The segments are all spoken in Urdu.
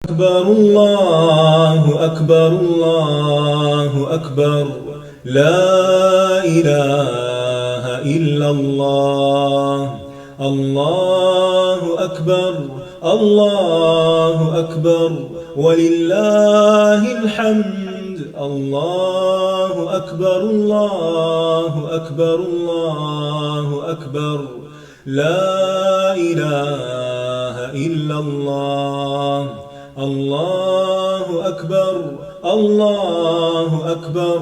أكبر الله أكبر الله أكبر لا إله إلا الله الله أكبر الله أكبر ولله الحمد الله أكبر الله أكبر الله أكبر لا إله إلا الله الله أكبر الله أكبر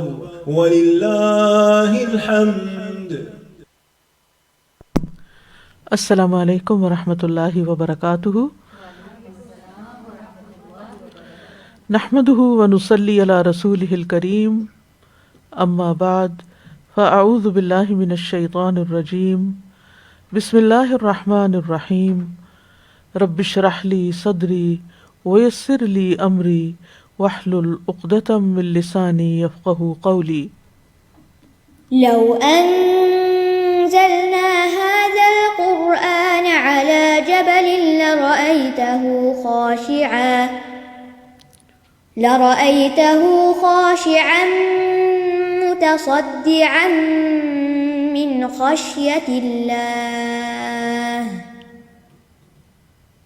ولله الحمد. السلام علیکم ورحمۃ اللہ وبرکاتہ. نحمده ونصلی علی رسولہ الکریم. اما بعد فاعوذ باللہ من الشیطان الرجیم. بسم اللہ الرحمن الرحیم. رب اشرح لی صدری ویسر لی امری واحلل عقدۃ من لسانی یفقہوا قولی. لو أنزلنا هذا القرآن على جبل لرأيته خاشعا متصدعا من خشية الله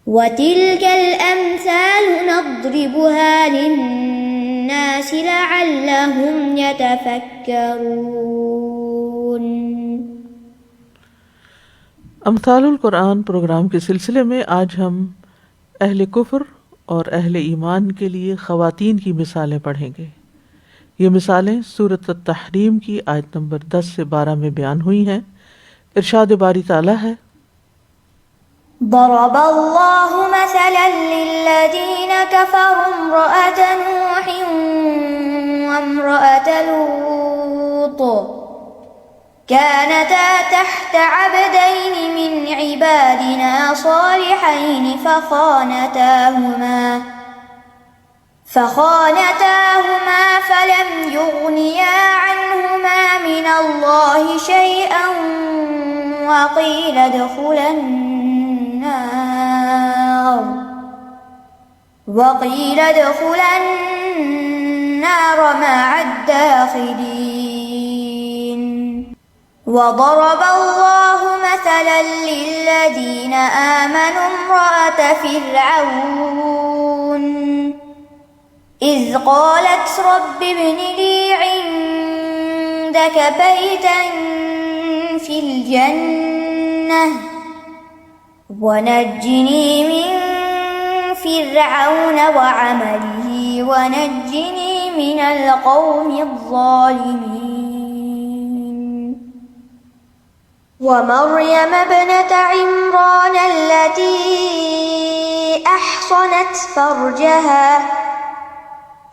وتلك الأمثال نضربها للناس لعلهم يتفكرون. امثال القرآن پروگرام کے سلسلے میں آج ہم اہل کفر اور اہل ایمان کے لیے خواتین کی مثالیں پڑھیں گے. یہ مثالیں سورۃ التحریم کی آیت نمبر 10 سے 12 میں بیان ہوئی ہیں. ارشاد باری تعالیٰ ہے: ضرب الله مثلا للذين كفروا امرأة نوح وامرأة لوط كانتا تحت عبدين من عبادنا صالحين فخانتاهما فلم يغنيا عنهما من الله شيئا وقيل ادخلا النار مع الداخلين. وضرب الله مثلا للذين آمنوا امرأة فرعون إذ قالت رب ابن لي عندك بيتا في الجنة ونجني من فرعون وعمله ونجني من القوم الظالمين. ومريم ابنة عمران التي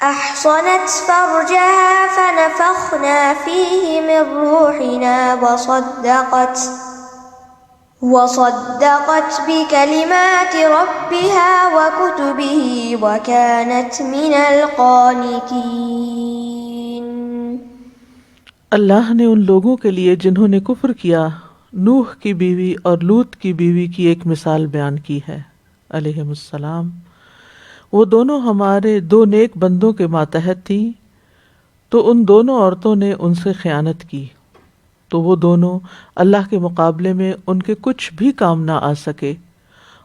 أحصنت فرجها فنفخنا فيه من روحنا وصدقت بكلمات ربها وكتبه وكانت من القانتين. اللہ نے ان لوگوں کے لیے جنہوں نے کفر کیا نوح کی بیوی اور لوط کی بیوی کی ایک مثال بیان کی ہے علیہم السلام. وہ دونوں ہمارے دو نیک بندوں کے ماتحت تھیں تو ان دونوں عورتوں نے ان سے خیانت کی تو وہ دونوں اللہ کے مقابلے میں ان کے کچھ بھی کام نہ آ سکے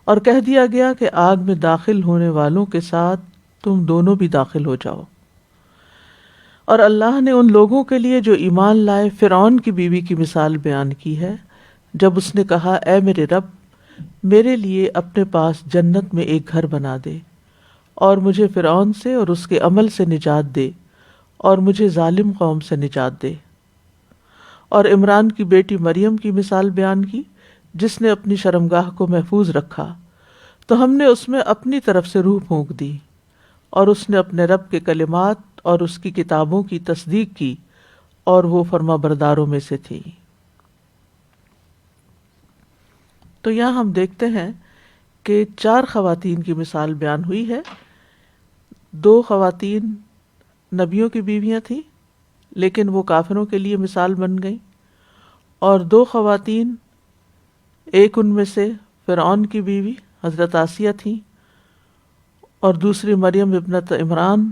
اور کہہ دیا گیا کہ آگ میں داخل ہونے والوں کے ساتھ تم دونوں بھی داخل ہو جاؤ. اور اللہ نے ان لوگوں کے لیے جو ایمان لائے فرعون کی بیوی کی مثال بیان کی ہے جب اس نے کہا اے میرے رب میرے لیے اپنے پاس جنت میں ایک گھر بنا دے اور مجھے فرعون سے اور اس کے عمل سے نجات دے اور مجھے ظالم قوم سے نجات دے. اور عمران کی بیٹی مریم کی مثال بیان کی جس نے اپنی شرمگاہ کو محفوظ رکھا تو ہم نے اس میں اپنی طرف سے روح پھونک دی اور اس نے اپنے رب کے کلمات اور اس کی کتابوں کی تصدیق کی اور وہ فرما برداروں میں سے تھی. تو یہاں ہم دیکھتے ہیں کہ 4 خواتین کی مثال بیان ہوئی ہے. 2 خواتین نبیوں کی بیویاں تھیں لیکن وہ کافروں کے لیے مثال بن گئیں، اور 2 خواتین، ایک ان میں سے فرعون کی بیوی حضرت آسیہ تھیں اور دوسری مریم ابنت عمران،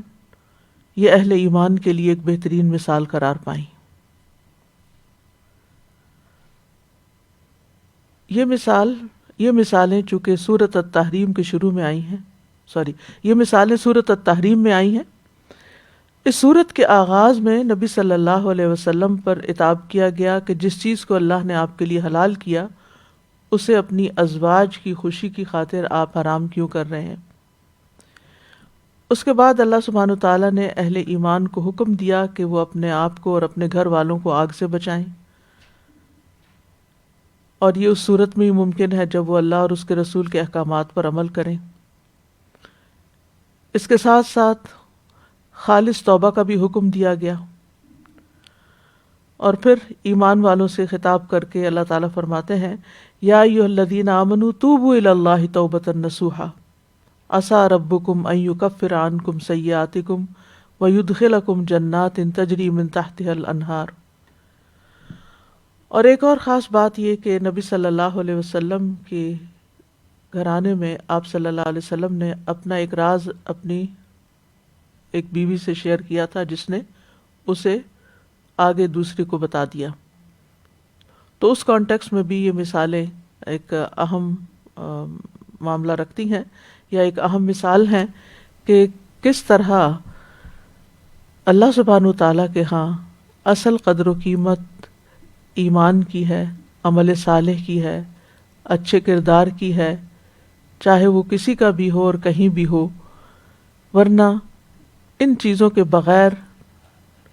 یہ اہل ایمان کے لیے ایک بہترین مثال قرار پائیں۔ یہ مثالیں چونکہ سورۃ التحریم کے شروع میں آئی ہیں، یہ مثالیں سورۃ التحریم میں آئی ہیں۔ اس سورت کے آغاز میں نبی صلی اللہ علیہ وسلم پر عتاب کیا گیا کہ جس چیز کو اللہ نے آپ کے لیے حلال کیا اسے اپنی ازواج کی خوشی کی خاطر آپ حرام کیوں کر رہے ہیں۔ اس کے بعد اللہ سبحانہ وتعالیٰ نے اہل ایمان کو حکم دیا کہ وہ اپنے آپ کو اور اپنے گھر والوں کو آگ سے بچائیں، اور یہ اس صورت میں ہی ممکن ہے جب وہ اللہ اور اس کے رسول کے احکامات پر عمل کریں۔ اس کے ساتھ ساتھ خالص توبہ کا بھی حکم دیا گیا، اور پھر ایمان والوں سے خطاب کر کے اللہ تعالیٰ فرماتے ہیں یا ایھا الذین آمنوا توبوا الی اللہ توبۃ نصوحا عسیٰ ربکم ان یکفر عنکم سیئاتکم ویدخلکم جنات تجری من تحتها الانہار۔ اور ایک اور خاص بات یہ کہ نبی صلی اللہ علیہ وسلم کے گھرانے میں آپ صلی اللہ علیہ وسلم نے اپنا ایک راز اپنی ایک بیوی سے شیئر کیا تھا، جس نے اسے آگے دوسری کو بتا دیا۔ تو اس کانٹیکس میں بھی یہ مثالیں ایک اہم معاملہ رکھتی ہیں، یا ایک اہم مثال ہیں کہ کس طرح اللہ سبحانہ وتعالیٰ کے ہاں اصل قدر و قیمت ایمان کی ہے، عمل صالح کی ہے، اچھے کردار کی ہے، چاہے وہ کسی کا بھی ہو اور کہیں بھی ہو، ورنہ ان چیزوں کے بغیر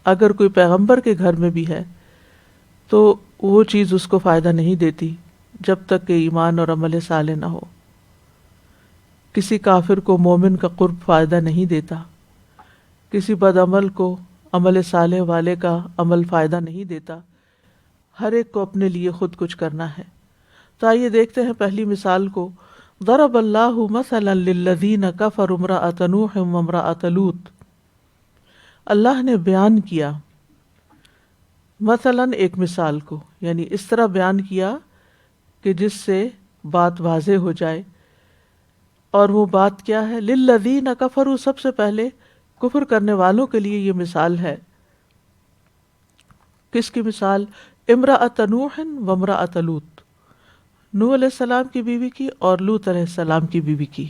اگر کوئی پیغمبر کے گھر میں بھی ہے تو وہ چیز اس کو فائدہ نہیں دیتی جب تک کہ ایمان اور عمل صالح نہ ہو۔ کسی کافر کو مومن کا قرب فائدہ نہیں دیتا، کسی بد عمل کو عمل صالح والے کا عمل فائدہ نہیں دیتا، ہر ایک کو اپنے لیے خود کچھ کرنا ہے۔ تو آئیے دیکھتے ہیں پہلی مثال کو۔ ضرب اللہ مثلا للذین کفروا امرأۃ نوح وامرأۃ لوط۔ اللہ نے بیان کیا مثلا ایک مثال کو، یعنی اس طرح بیان کیا کہ جس سے بات واضح ہو جائے، اور وہ بات کیا ہے؟ للذین کفروا، سب سے پہلے کفر کرنے والوں کے لیے یہ مثال ہے۔ کس کی مثال؟ امرأۃ نوح وامرأۃ لوط، نوح علیہ السلام کی بیوی کی اور لوط علیہ السلام کی بیوی کی،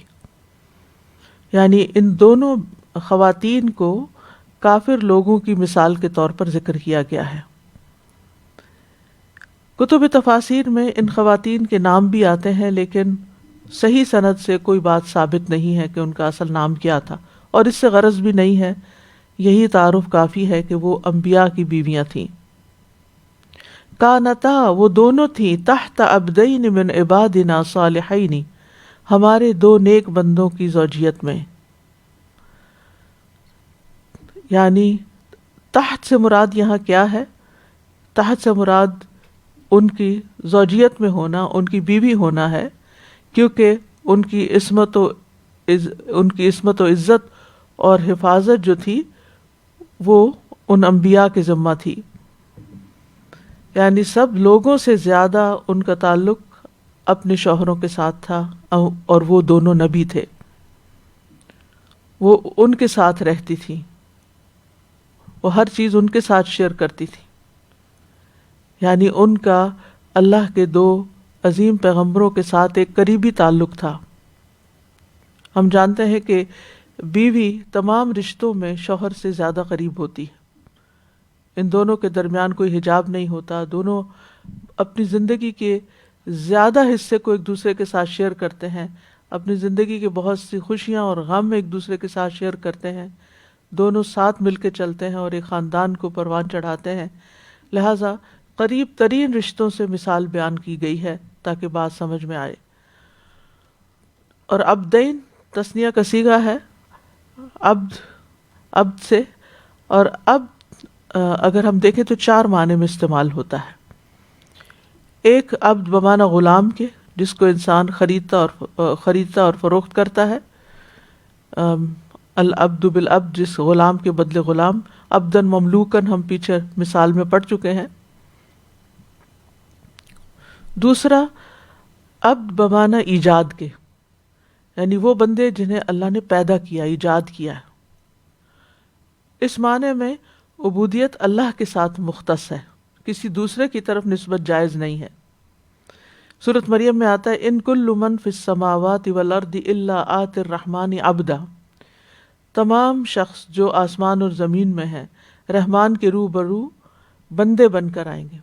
یعنی ان دونوں خواتین کو کافر لوگوں کی مثال کے طور پر ذکر کیا گیا ہے۔ کتب تفاسیر میں ان خواتین کے نام بھی آتے ہیں، لیکن صحیح سند سے کوئی بات ثابت نہیں ہے کہ ان کا اصل نام کیا تھا، اور اس سے غرض بھی نہیں ہے، یہی تعارف کافی ہے کہ وہ انبیاء کی بیویاں تھیں۔ کانتا، وہ دونوں تھیں، تحت عبدین من عبادنا صالحین، ہمارے دو نیک بندوں کی زوجیت میں۔ یعنی تحت سے مراد یہاں کیا ہے؟ تحت سے مراد ان کی زوجیت میں ہونا، ان کی بیوی ہونا ہے، کیونکہ ان کی عصمت و عزت اور حفاظت جو تھی وہ ان انبیاء کے ذمہ تھی۔ یعنی سب لوگوں سے زیادہ ان کا تعلق اپنے شوہروں کے ساتھ تھا، اور وہ دونوں نبی تھے، وہ ان کے ساتھ رہتی تھی، وہ ہر چیز ان کے ساتھ شیئر کرتی تھی۔ یعنی ان کا اللہ کے دو عظیم پیغمبروں کے ساتھ ایک قریبی تعلق تھا۔ ہم جانتے ہیں کہ بیوی تمام رشتوں میں شوہر سے زیادہ قریب ہوتی ہے، ان دونوں کے درمیان کوئی حجاب نہیں ہوتا، دونوں اپنی زندگی کے زیادہ حصے کو ایک دوسرے کے ساتھ شیئر کرتے ہیں، اپنی زندگی کے بہت سی خوشیاں اور غم ایک دوسرے کے ساتھ شیئر کرتے ہیں، دونوں ساتھ مل کے چلتے ہیں اور ایک خاندان کو پروان چڑھاتے ہیں۔ لہٰذا قریب ترین رشتوں سے مثال بیان کی گئی ہے تاکہ بات سمجھ میں آئے۔ اور عبدین تثنیہ کا صیغہ ہے، عبد سے، اور عبد اگر ہم دیکھیں تو 4 معنی میں استعمال ہوتا ہے۔ ایک عبد بمعنی غلام کے، جس کو انسان خریدتا اور فروخت کرتا ہے، العبد بالعبد، جس غلام کے بدلے غلام، عبدن مملوکن ہم پیچھے مثال میں پڑھ چکے ہیں۔ دوسرا عبد بمعنی ایجاد کے، یعنی وہ بندے جنہیں اللہ نے پیدا کیا، ایجاد کیا ہے۔ اس معنی میں عبودیت اللہ کے ساتھ مختص ہے، کسی دوسرے کی طرف نسبت جائز نہیں ہے۔ سورۃ مریم میں آتا ہے ان کل من فی السماوات والارض الا آتی الرحمن عبدا، تمام شخص جو آسمان اور زمین میں ہیں رحمان کے روبرو بندے بن کر آئیں گے۔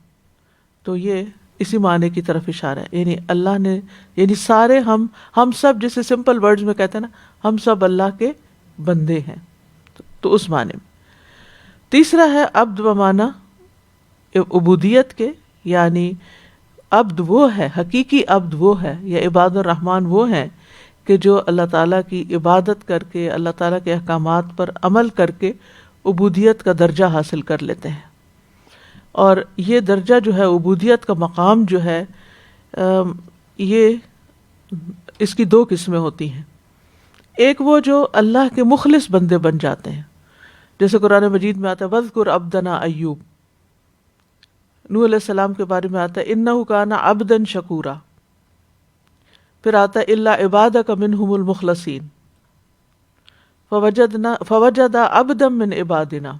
تو یہ اسی معنی کی طرف اشارہ ہے، یعنی اللہ نے، یعنی سارے ہم سب، جسے سمپل ورڈز میں کہتے ہیں نا، ہم سب اللہ کے بندے ہیں، تو اس معنی میں۔ تیسرا ہے عبد بمعنی عبودیت کے، یعنی عبد وہ ہے، حقیقی عبد وہ ہے، یا عباد الرحمن وہ ہیں کہ جو اللہ تعالیٰ کی عبادت کر کے، اللہ تعالیٰ کے احکامات پر عمل کر کے عبودیت کا درجہ حاصل کر لیتے ہیں۔ اور یہ درجہ جو ہے، عبودیت کا مقام جو ہے، یہ اس کی دو قسمیں ہوتی ہیں۔ ایک وہ جو اللہ کے مخلص بندے بن جاتے ہیں، جیسے قرآن مجید میں آتا ہے وَاذْكُرْ عَبْدَنَا ایوب، نوح علیہ السلام کے بارے میں آتا ہے اِنَّهُ كَانَ عَبْدًا شَكُورًا، پھر آتا ہے إِلَّا عِبَادَكَ مِنْهُمُ الْمُخْلَصِينَ فَوَجَدَ عَبْدًا مِنْ عِبَادِنَا۔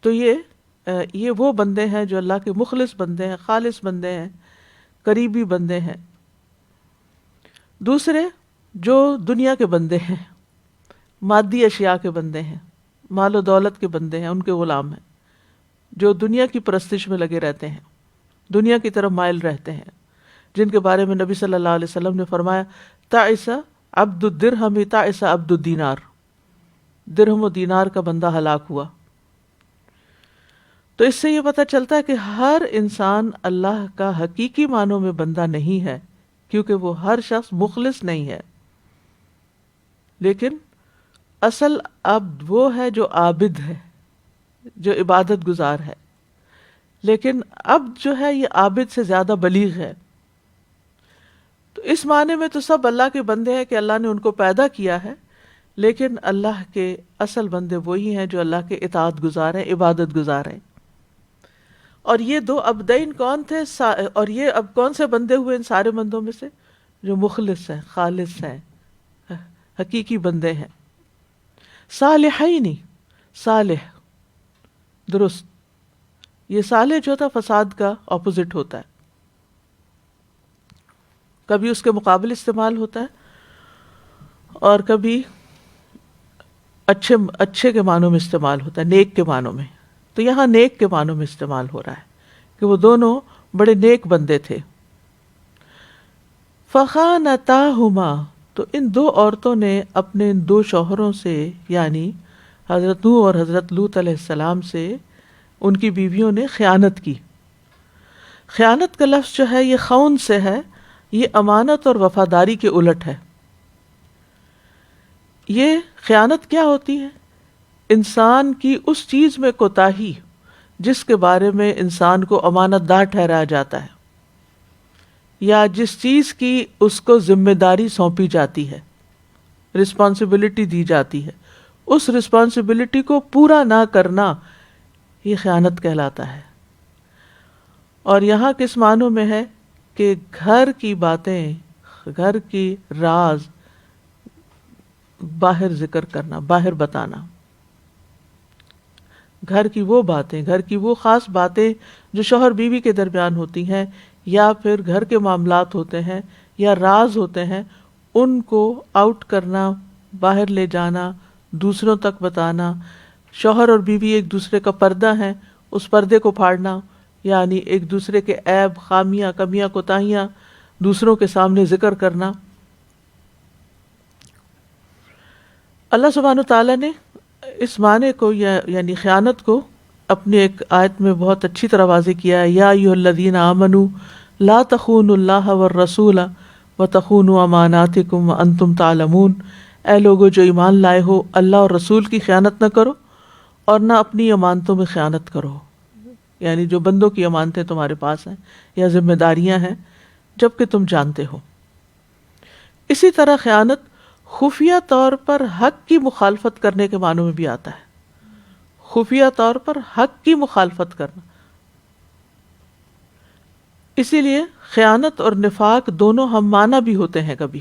تو یہ وہ بندے ہیں جو اللہ کے مخلص بندے ہیں، خالص بندے ہیں، قریبی بندے ہیں۔ دوسرے جو دنیا کے بندے ہیں، مادی اشیاء کے بندے ہیں، مال و دولت کے بندے ہیں، ان کے غلام ہیں، جو دنیا کی پرستش میں لگے رہتے ہیں، دنیا کی طرف مائل رہتے ہیں، جن کے بارے میں نبی صلی اللہ علیہ وسلم نے فرمایا تعس عبد الدرہم تعس عبد الدینار، درہم و دینار کا بندہ ہلاک ہوا۔ تو اس سے یہ پتہ چلتا ہے کہ ہر انسان اللہ کا حقیقی معنوں میں بندہ نہیں ہے، کیونکہ وہ ہر شخص مخلص نہیں ہے، لیکن اصل عبد وہ ہے جو عابد ہے، جو عبادت گزار ہے۔ لیکن عبد جو ہے یہ عابد سے زیادہ بلیغ ہے۔ تو اس معنی میں تو سب اللہ کے بندے ہیں کہ اللہ نے ان کو پیدا کیا ہے، لیکن اللہ کے اصل بندے وہی ہیں جو اللہ کے اطاعت گزار ہیں، عبادت گزار ہیں۔ اور یہ دو عبدین کون تھے، اور یہ اب کون سے بندے ہوئے ان سارے بندوں میں سے؟ جو مخلص ہیں، خالص ہیں، حقیقی بندے ہیں۔ صالحین، صالح، درست۔ یہ صالح جو تھا فساد کا اپوزٹ ہوتا ہے، کبھی اس کے مقابل استعمال ہوتا ہے اور کبھی اچھے کے معنوں میں استعمال ہوتا ہے، نیک کے معنوں میں۔ تو یہاں نیک کے معنوں میں استعمال ہو رہا ہے کہ وہ دونوں بڑے نیک بندے تھے۔ فخانتاہما، تو ان دو عورتوں نے اپنے ان دو شوہروں سے، یعنی حضرت نوح اور حضرت لوط علیہ السلام سے، ان کی بیویوں نے خیانت کی۔ خیانت کا لفظ جو ہے یہ خون سے ہے، یہ امانت اور وفاداری کے الٹ ہے۔ یہ خیانت کیا ہوتی ہے؟ انسان کی اس چیز میں کوتاہی جس کے بارے میں انسان کو امانت دار ٹھہرایا جاتا ہے، یا جس چیز کی اس کو ذمہ داری سونپی جاتی ہے، رسپانسبلٹی دی جاتی ہے، اس رسپانسبلٹی کو پورا نہ کرنا، یہ خیانت کہلاتا ہے۔ اور یہاں کس معنوں میں ہے کہ گھر کی باتیں، گھر کی راز باہر ذکر کرنا، باہر بتانا، گھر کی وہ باتیں، گھر کی وہ خاص باتیں جو شوہر بیوی کے درمیان ہوتی ہیں، یا پھر گھر کے معاملات ہوتے ہیں، یا راز ہوتے ہیں، ان کو آؤٹ کرنا، باہر لے جانا، دوسروں تک بتانا۔ شوہر اور بیوی ایک دوسرے کا پردہ ہیں، اس پردے کو پھاڑنا، یعنی ایک دوسرے کے عیب، خامیاں، کمیاں، کوتاہیاں دوسروں کے سامنے ذکر کرنا۔ اللہ سبحانہ تعالیٰ نے اس معنی کو، یعنی خیانت کو، اپنی ایک آیت میں بہت اچھی طرح واضح کیا ہے۔ یا ایھا الذین آمنوا لا تخونوا اللہ والرسول وتخونوا اماناتکم وانتم تعلمون، اے لوگو جو ایمان لائے ہو، اللہ اور رسول کی خیانت نہ کرو اور نہ اپنی امانتوں میں خیانت کرو، یعنی جو بندوں کی امانتیں تمہارے پاس ہیں یا ذمہ داریاں ہیں، جبکہ تم جانتے ہو۔ اسی طرح خیانت خفیہ طور پر حق کی مخالفت کرنے کے معنوں میں بھی آتا ہے، خفیہ طور پر حق کی مخالفت کرنا۔ اسی لیے خیانت اور نفاق دونوں ہم معنی بھی ہوتے ہیں کبھی،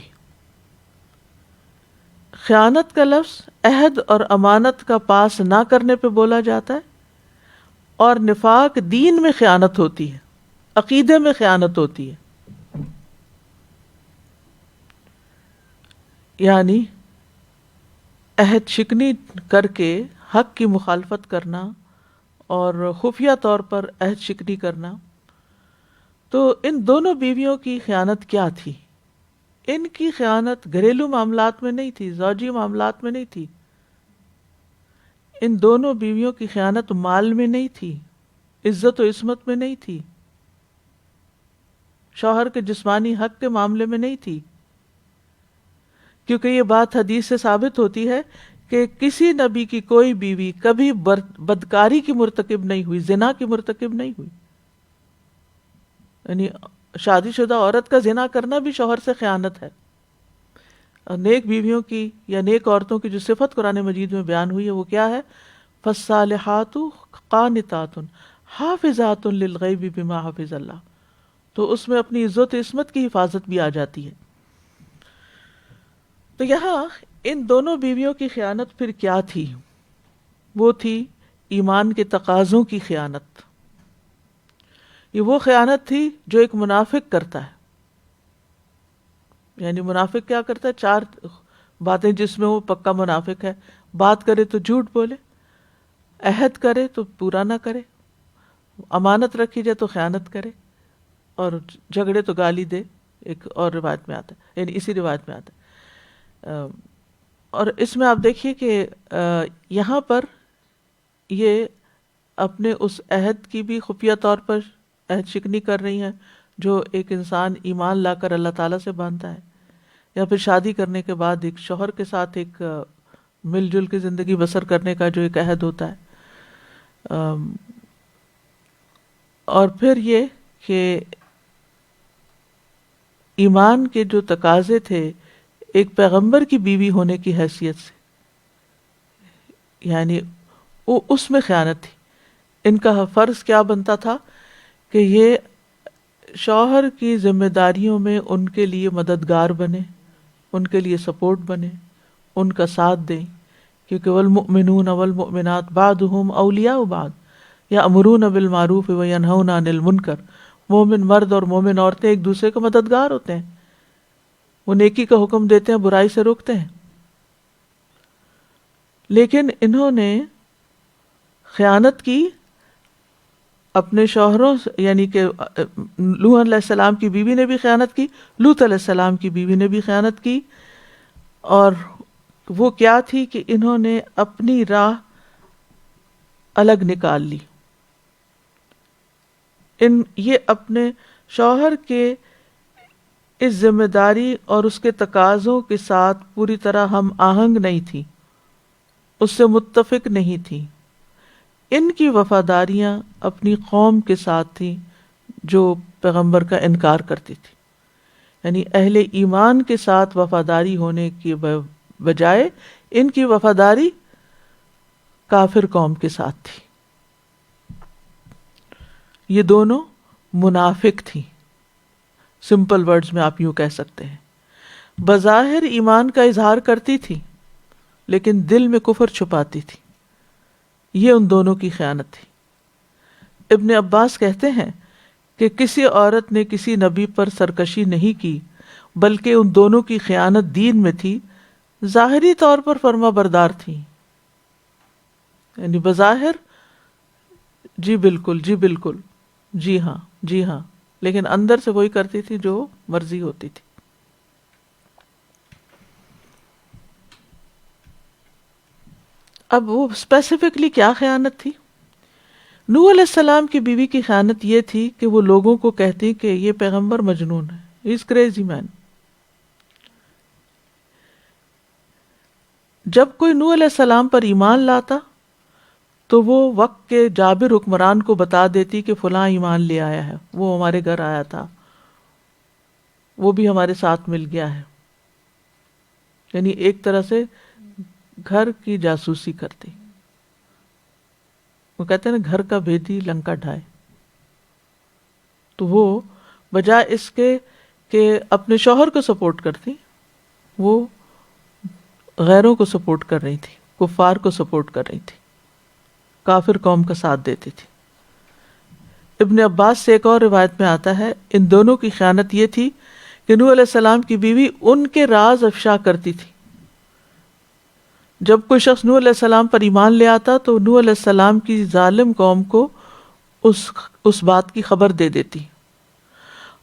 خیانت کا لفظ عہد اور امانت کا پاس نہ کرنے پہ بولا جاتا ہے، اور نفاق دین میں خیانت ہوتی ہے، عقیدے میں خیانت ہوتی ہے، یعنی عہد شکنی کر کے حق کی مخالفت کرنا اور خفیہ طور پر عہد شکنی کرنا۔ تو ان دونوں بیویوں کی خیانت کیا تھی؟ ان کی خیانت گھریلو معاملات میں نہیں تھی، زوجی معاملات میں نہیں تھی، ان دونوں بیویوں کی خیانت مال میں نہیں تھی، عزت و عصمت میں نہیں تھی، شوہر کے جسمانی حق کے معاملے میں نہیں تھی، کیونکہ یہ بات حدیث سے ثابت ہوتی ہے کہ کسی نبی کی کوئی بیوی کبھی بدکاری کی مرتکب نہیں ہوئی، زنا کی مرتکب نہیں ہوئی۔ یعنی شادی شدہ عورت کا زنا کرنا بھی شوہر سے خیانت ہے۔ اور نیک بیویوں کی یا نیک عورتوں کی جو صفت قرآن مجید میں بیان ہوئی ہے وہ کیا ہے؟ فالصالحات قانتات حافظات للغیب بما حفظ اللہ، تو اس میں اپنی عزت و عصمت کی حفاظت بھی آ جاتی ہے۔ تو یہاں ان دونوں بیویوں کی خیانت پھر کیا تھی؟ وہ تھی ایمان کے تقاضوں کی خیانت۔ یہ وہ خیانت تھی جو ایک منافق کرتا ہے۔ یعنی منافق کیا کرتا ہے؟ 4 باتیں جس میں وہ پکا منافق ہے: بات کرے تو جھوٹ بولے، عہد کرے تو پورا نہ کرے، امانت رکھی جائے تو خیانت کرے، اور جھگڑے تو گالی دے۔ ایک اور روایت میں آتا ہے، یعنی اسی روایت میں آتا ہے۔ اور اس میں آپ دیکھیے کہ یہاں پر یہ اپنے اس عہد کی بھی خفیہ طور پر عہد شکنی کر رہی ہیں جو ایک انسان ایمان لا کر اللہ تعالیٰ سے باندھتا ہے، یا پھر شادی کرنے کے بعد ایک شوہر کے ساتھ ایک مل جل کے زندگی بسر کرنے کا جو ایک عہد ہوتا ہے۔ اور پھر یہ کہ ایمان کے جو تقاضے تھے ایک پیغمبر کی بیوی ہونے کی حیثیت سے، یعنی وہ اس میں خیانت تھی۔ ان کا فرض کیا بنتا تھا کہ یہ شوہر کی ذمہ داریوں میں ان کے لیے مددگار بنے، ان کے لیے سپورٹ بنے، ان کا ساتھ دیں، کیونکہ والمؤمنون والمؤمنات بعضهم اولیاء بعض یأمرون بالمعروف وینہون عن المنکر۔ مومن مرد اور مومن عورتیں ایک دوسرے کے مددگار ہوتے ہیں، وہ نیکی کا حکم دیتے ہیں، برائی سے روکتے ہیں۔ لیکن انہوں نے خیانت کی اپنے شوہروں سے، یعنی کہ نوح علیہ السلام کی بیوی نے بھی خیانت کی، لوط علیہ السلام کی بیوی نے بھی خیانت کی۔ اور وہ کیا تھی کہ انہوں نے اپنی راہ الگ نکال لی۔ یہ اپنے شوہر کے اس ذمہ داری اور اس کے تقاضوں کے ساتھ پوری طرح ہم آہنگ نہیں تھی، اس سے متفق نہیں تھی۔ ان کی وفاداریاں اپنی قوم کے ساتھ تھیں جو پیغمبر کا انکار کرتی تھی، یعنی اہل ایمان کے ساتھ وفاداری ہونے کی بجائے ان کی وفاداری کافر قوم کے ساتھ تھی۔ یہ دونوں منافق تھیں، سمپل ورڈز میں آپ یوں کہہ سکتے ہیں۔ بظاہر ایمان کا اظہار کرتی تھی لیکن دل میں کفر چھپاتی تھی۔ یہ ان دونوں کی خیانت تھی۔ ابن عباس کہتے ہیں کہ کسی عورت نے کسی نبی پر سرکشی نہیں کی، بلکہ ان دونوں کی خیانت دین میں تھی، ظاہری طور پر فرما بردار تھی، یعنی بظاہر جی بالکل جی بالکل جی ہاں جی ہاں، لیکن اندر سے وہی کرتی تھی جو مرضی ہوتی تھی۔ اب وہ اسپیسیفکلی کیا خیانت تھی؟ نوح علیہ السلام کی بیوی کی خیانت یہ تھی کہ وہ لوگوں کو کہتی کہ یہ پیغمبر مجنون ہے، ہی از کریزی مین۔ جب کوئی نوح علیہ السلام پر ایمان لاتا تو وہ وقت کے جابر حکمران کو بتا دیتی کہ فلاں ایمان لے آیا ہے، وہ ہمارے گھر آیا تھا، وہ بھی ہمارے ساتھ مل گیا ہے، یعنی ایک طرح سے گھر کی جاسوسی کرتی۔ وہ کہتے ہیں نا گھر کا بھیدی لنکا ڈھائے، تو وہ بجائے اس کے کہ اپنے شوہر کو سپورٹ کرتی، وہ غیروں کو سپورٹ کر رہی تھی، کفار کو سپورٹ کر رہی تھی، کافر قوم کا ساتھ دیتی تھی۔ ابن عباس سے ایک اور روایت میں آتا ہے ان دونوں کی خیانت یہ تھی کہ نوح علیہ السلام کی بیوی ان کے راز افشا کرتی تھی۔ جب کوئی شخص نوح علیہ السلام پر ایمان لے آتا تو نوح علیہ السلام کی ظالم قوم کو اس بات کی خبر دے دیتی۔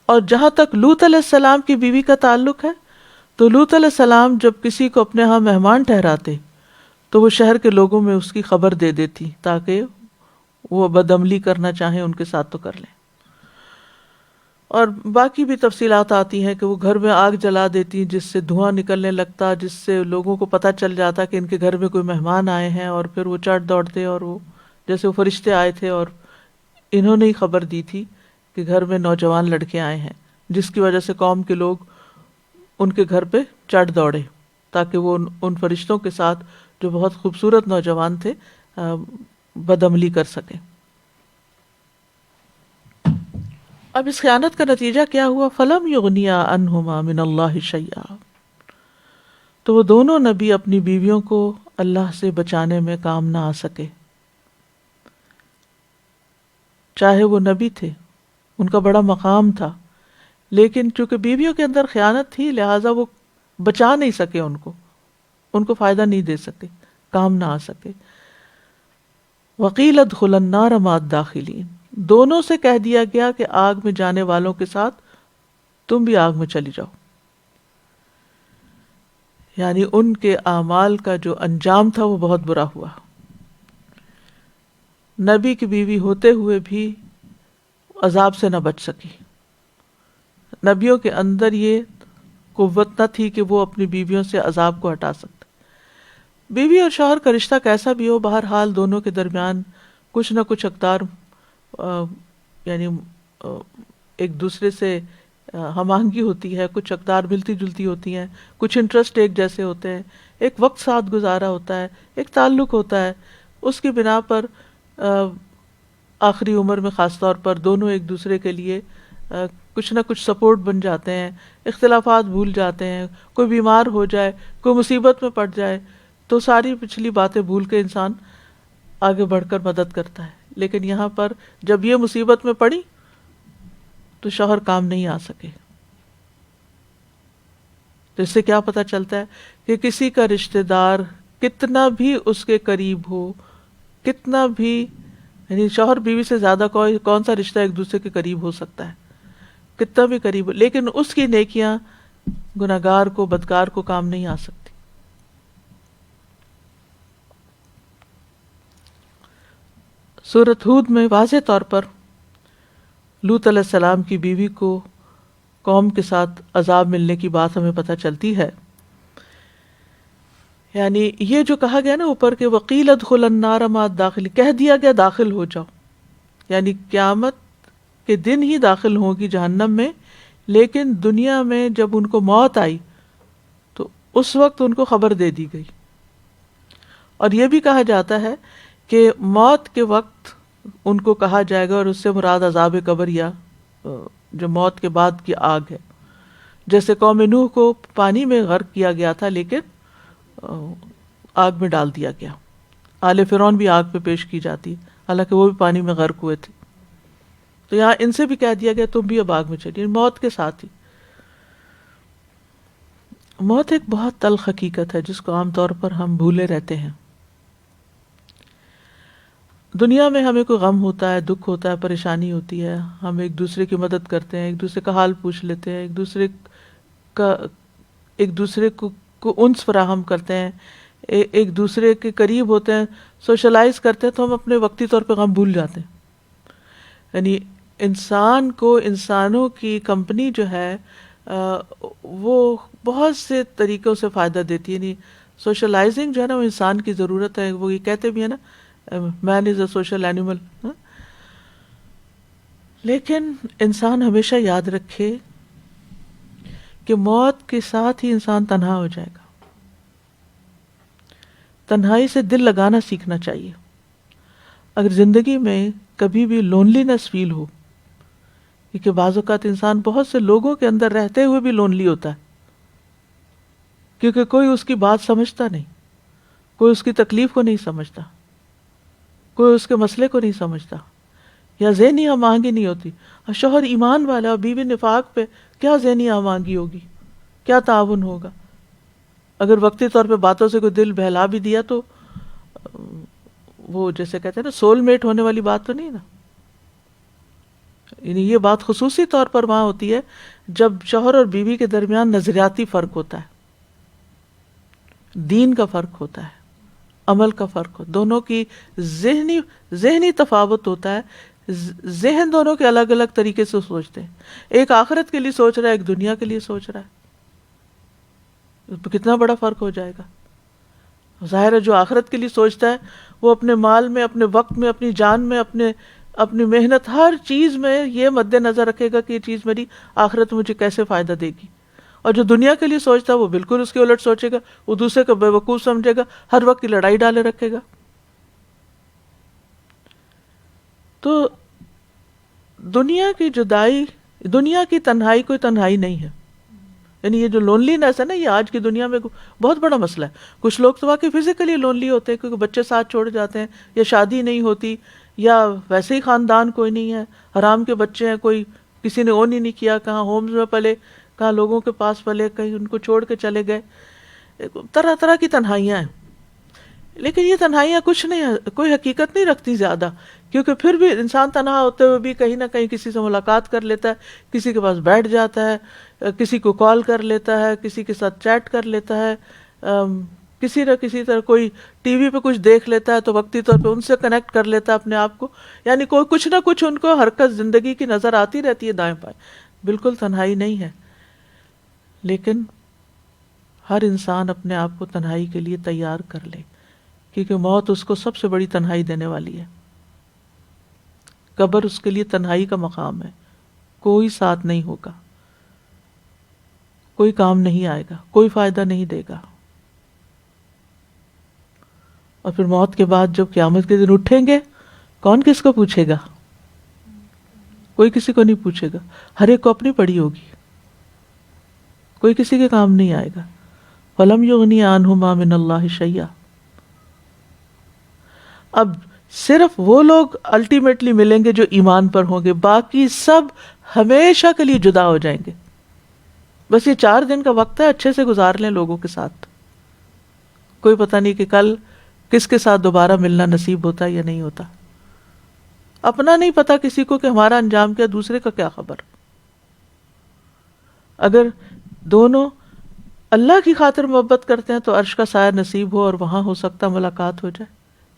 اور جہاں تک لوط علیہ السلام کی بیوی کا تعلق ہے تو لوط علیہ السلام جب کسی کو اپنے ہاں مہمان ٹھہراتے تو وہ شہر کے لوگوں میں اس کی خبر دے دیتی تاکہ وہ بدعملی کرنا چاہیں ان کے ساتھ تو کر لیں۔ اور باقی بھی تفصیلات آتی ہیں کہ وہ گھر میں آگ جلا دیتی جس سے دھواں نکلنے لگتا، جس سے لوگوں کو پتہ چل جاتا کہ ان کے گھر میں کوئی مہمان آئے ہیں، اور پھر وہ چڑھ دوڑتے، اور وہ جیسے وہ فرشتے آئے تھے اور انہوں نے ہی خبر دی تھی کہ گھر میں نوجوان لڑکے آئے ہیں، جس کی وجہ سے قوم کے لوگ ان کے گھر پہ چڑھ دوڑے تاکہ وہ ان فرشتوں کے ساتھ جو بہت خوبصورت نوجوان تھے بدعملی کر سکیں۔ اب اس خیانت کا نتیجہ کیا ہوا؟ فَلَمْ يُغْنِيَا عَنْهُمَا مِنَ اللَّهِ شَيْئًا، تو وہ دونوں نبی اپنی بیویوں کو اللہ سے بچانے میں کام نہ آ سکے۔ چاہے وہ نبی تھے، ان کا بڑا مقام تھا، لیکن چونکہ بیویوں کے اندر خیانت تھی لہٰذا وہ بچا نہیں سکے، ان کو فائدہ نہیں دے سکے، کام نہ آ سکے۔ وَقِيلَ ادْخُلَا النَّارَ مَعَ الدَّاخِلِينَ، دونوں سے کہہ دیا گیا کہ آگ میں جانے والوں کے ساتھ تم بھی آگ میں چلی جاؤ، یعنی ان کے اعمال کا جو انجام تھا وہ بہت برا ہوا۔ نبی کی بیوی ہوتے ہوئے بھی عذاب سے نہ بچ سکی۔ نبیوں کے اندر یہ قوت نہ تھی کہ وہ اپنی بیویوں سے عذاب کو ہٹا سکتے۔ بیوی اور شوہر کا رشتہ کیسا بھی ہو، بہرحال دونوں کے درمیان کچھ نہ کچھ اقدار یعنی ایک دوسرے سے ہم آہنگی ہوتی ہے، کچھ اقدار ملتی جلتی ہوتی ہیں، کچھ انٹرسٹ ایک جیسے ہوتے ہیں، ایک وقت ساتھ گزارا ہوتا ہے، ایک تعلق ہوتا ہے، اس کی بنا پر آخری عمر میں خاص طور پر دونوں ایک دوسرے کے لیے کچھ نہ کچھ سپورٹ بن جاتے ہیں، اختلافات بھول جاتے ہیں، کوئی بیمار ہو جائے، کوئی مصیبت میں پڑ جائے تو ساری پچھلی باتیں بھول کے انسان آگے بڑھ کر مدد کرتا ہے۔ لیکن یہاں پر جب یہ مصیبت میں پڑی تو شوہر کام نہیں آ سکے۔ تو اس سے کیا پتہ چلتا ہے کہ کسی کا رشتہ دار کتنا بھی اس کے قریب ہو، کتنا بھی یعنی شوہر بیوی سے زیادہ کون سا رشتہ ایک دوسرے کے قریب ہو سکتا ہے، کتنا بھی قریب ہو، لیکن اس کی نیکیاں گناہگار کو، بدکار کو کام نہیں آ سکتی۔ سورۃ ہود میں واضح طور پر لوط علیہ السلام کی بیوی کو قوم کے ساتھ عذاب ملنے کی بات ہمیں پتہ چلتی ہے۔ یعنی یہ جو کہا گیا نا اوپر کہ وقیل ادخل النار مع الداخل، کہہ دیا گیا داخل ہو جاؤ، یعنی قیامت کے دن ہی داخل ہوگی جہنم میں، لیکن دنیا میں جب ان کو موت آئی تو اس وقت ان کو خبر دے دی گئی۔ اور یہ بھی کہا جاتا ہے کہ موت کے وقت ان کو کہا جائے گا، اور اس سے مراد عذاب قبر یا جو موت کے بعد کی آگ ہے، جیسے قوم نوح کو پانی میں غرق کیا گیا تھا لیکن آگ میں ڈال دیا گیا، آل فرعون بھی آگ پہ پیش کی جاتی حالانکہ وہ بھی پانی میں غرق ہوئے تھے۔ تو یہاں ان سے بھی کہہ دیا گیا تم بھی اب آگ میں چلیے، موت کے ساتھ ہی۔ موت ایک بہت تلخ حقیقت ہے جس کو عام طور پر ہم بھولے رہتے ہیں۔ دنیا میں ہمیں کوئی غم ہوتا ہے، دکھ ہوتا ہے، پریشانی ہوتی ہے، ہم ایک دوسرے کی مدد کرتے ہیں، ایک دوسرے کا حال پوچھ لیتے ہیں، ایک دوسرے کو انس فراہم کرتے ہیں، ایک دوسرے کے قریب ہوتے ہیں، سوشلائز کرتے ہیں، تو ہم اپنے وقتی طور پہ غم بھول جاتے ہیں۔ یعنی انسان کو انسانوں کی کمپنی جو ہے وہ بہت سے طریقوں سے فائدہ دیتی ہے۔ یعنی سوشلائزنگ جو ہے نا وہ انسان کی ضرورت ہے، وہ یہ کہتے بھی ہیں نا مین از اے سوشل اینیمل۔ لیکن انسان ہمیشہ یاد رکھے کہ موت کے ساتھ ہی انسان تنہا ہو جائے گا۔ تنہائی سے دل لگانا سیکھنا چاہیے۔ اگر زندگی میں کبھی بھی لونلینس فیل ہو، کیونکہ بعض اوقات انسان بہت سے لوگوں کے اندر رہتے ہوئے بھی لونلی ہوتا ہے کیونکہ کوئی اس کی بات سمجھتا نہیں، کوئی اس کی تکلیف کو نہیں سمجھتا، کوئی اس کے مسئلے کو نہیں سمجھتا، یا ذہنی ہم آہنگی نہیں ہوتی. اور شوہر ایمان والا اور بیوی نفاق پہ، کیا ذہنی ہم آہنگی ہوگی، کیا تعاون ہوگا؟ اگر وقتی طور پہ باتوں سے کوئی دل بہلا بھی دیا تو وہ جیسے کہتے ہیں نا سول میٹ ہونے والی بات تو نہیں نا. یعنی یہ بات خصوصی طور پر وہاں ہوتی ہے جب شوہر اور بیوی کے درمیان نظریاتی فرق ہوتا ہے، دین کا فرق ہوتا ہے، عمل کا فرق ہوتا ہے، دونوں کی ذہنی تفاوت ہوتا ہے، ذہن دونوں کے الگ الگ طریقے سے سوچتے ہیں. ایک آخرت کے لیے سوچ رہا ہے، ایک دنیا کے لیے سوچ رہا ہے، کتنا بڑا فرق ہو جائے گا. ظاہر ہے جو آخرت کے لیے سوچتا ہے وہ اپنے مال میں، اپنے وقت میں، اپنی جان میں، اپنی محنت، ہر چیز میں یہ مد نظر رکھے گا کہ یہ چیز میری آخرت مجھے کیسے فائدہ دے گی. اور جو دنیا کے لیے سوچتا ہے وہ بالکل اس کے الٹ سوچے گا، وہ دوسرے کو بے وقوف سمجھے گا، ہر وقت کی لڑائی ڈالے رکھے گا. تو دنیا کی جدائی، دنیا کی تنہائی کوئی تنہائی نہیں ہے. یعنی یہ جو لونلی نیس ہے نا، یہ آج کی دنیا میں بہت بڑا مسئلہ ہے. کچھ لوگ تو واقعی فزیکلی لونلی ہوتے ہیں کیونکہ بچے ساتھ چھوڑ جاتے ہیں، یا شادی نہیں ہوتی، یا ویسے ہی خاندان کوئی نہیں ہے، حرام کے بچے ہیں، کوئی کسی نے اون ہی نہیں کیا، کہاں ہومز میں پلے، کہاں لوگوں کے پاس پلے، کہیں ان کو چھوڑ کے چلے گئے. طرح طرح کی تنہائیاں ہیں. لیکن یہ تنہائیاں کچھ نہیں، کوئی حقیقت نہیں رکھتی زیادہ، کیونکہ پھر بھی انسان تنہا ہوتے ہوئے بھی کہیں نہ کہیں کسی سے ملاقات کر لیتا ہے، کسی کے پاس بیٹھ جاتا ہے، کسی کو کال کر لیتا ہے، کسی کے ساتھ چیٹ کر لیتا ہے، کسی نہ کسی طرح کوئی ٹی وی پہ کچھ دیکھ لیتا ہے تو وقتی طور پہ ان سے کنیکٹ کر لیتا ہے اپنے آپ کو. یعنی کوئی کچھ نہ کچھ ان کو حرکت زندگی کی نظر آتی رہتی ہے دائیں بائیں. بالکل تنہائی نہیں ہے. لیکن ہر انسان اپنے آپ کو تنہائی کے لیے تیار کر لے، کیونکہ موت اس کو سب سے بڑی تنہائی دینے والی ہے. قبر اس کے لیے تنہائی کا مقام ہے. کوئی ساتھ نہیں ہوگا، کوئی کام نہیں آئے گا، کوئی فائدہ نہیں دے گا. اور پھر موت کے بعد جب قیامت کے دن اٹھیں گے، کون کس کو پوچھے گا؟ کوئی کسی کو نہیں پوچھے گا. ہر ایک کو اپنی پڑی ہوگی، کوئی کسی کے کام نہیں آئے گا. فَلَمْ يُغْنِيَ عَنْهُمَا مِنَ اللَّهِ شَيْئًا. اب صرف وہ لوگ الٹیمیٹلی ملیں گے جو ایمان پر ہوں گے، باقی سب ہمیشہ کے لیے جدا ہو جائیں گے. بس یہ 4 دن کا وقت ہے، اچھے سے گزار لیں لوگوں کے ساتھ. کوئی پتہ نہیں کہ کل کس کے ساتھ دوبارہ ملنا نصیب ہوتا ہے یا نہیں ہوتا. اپنا نہیں پتا کسی کو کہ ہمارا انجام کیا، دوسرے کا کیا خبر. اگر دونوں اللہ کی خاطر محبت کرتے ہیں تو عرش کا سایہ نصیب ہو اور وہاں ہو سکتا ملاقات ہو جائے.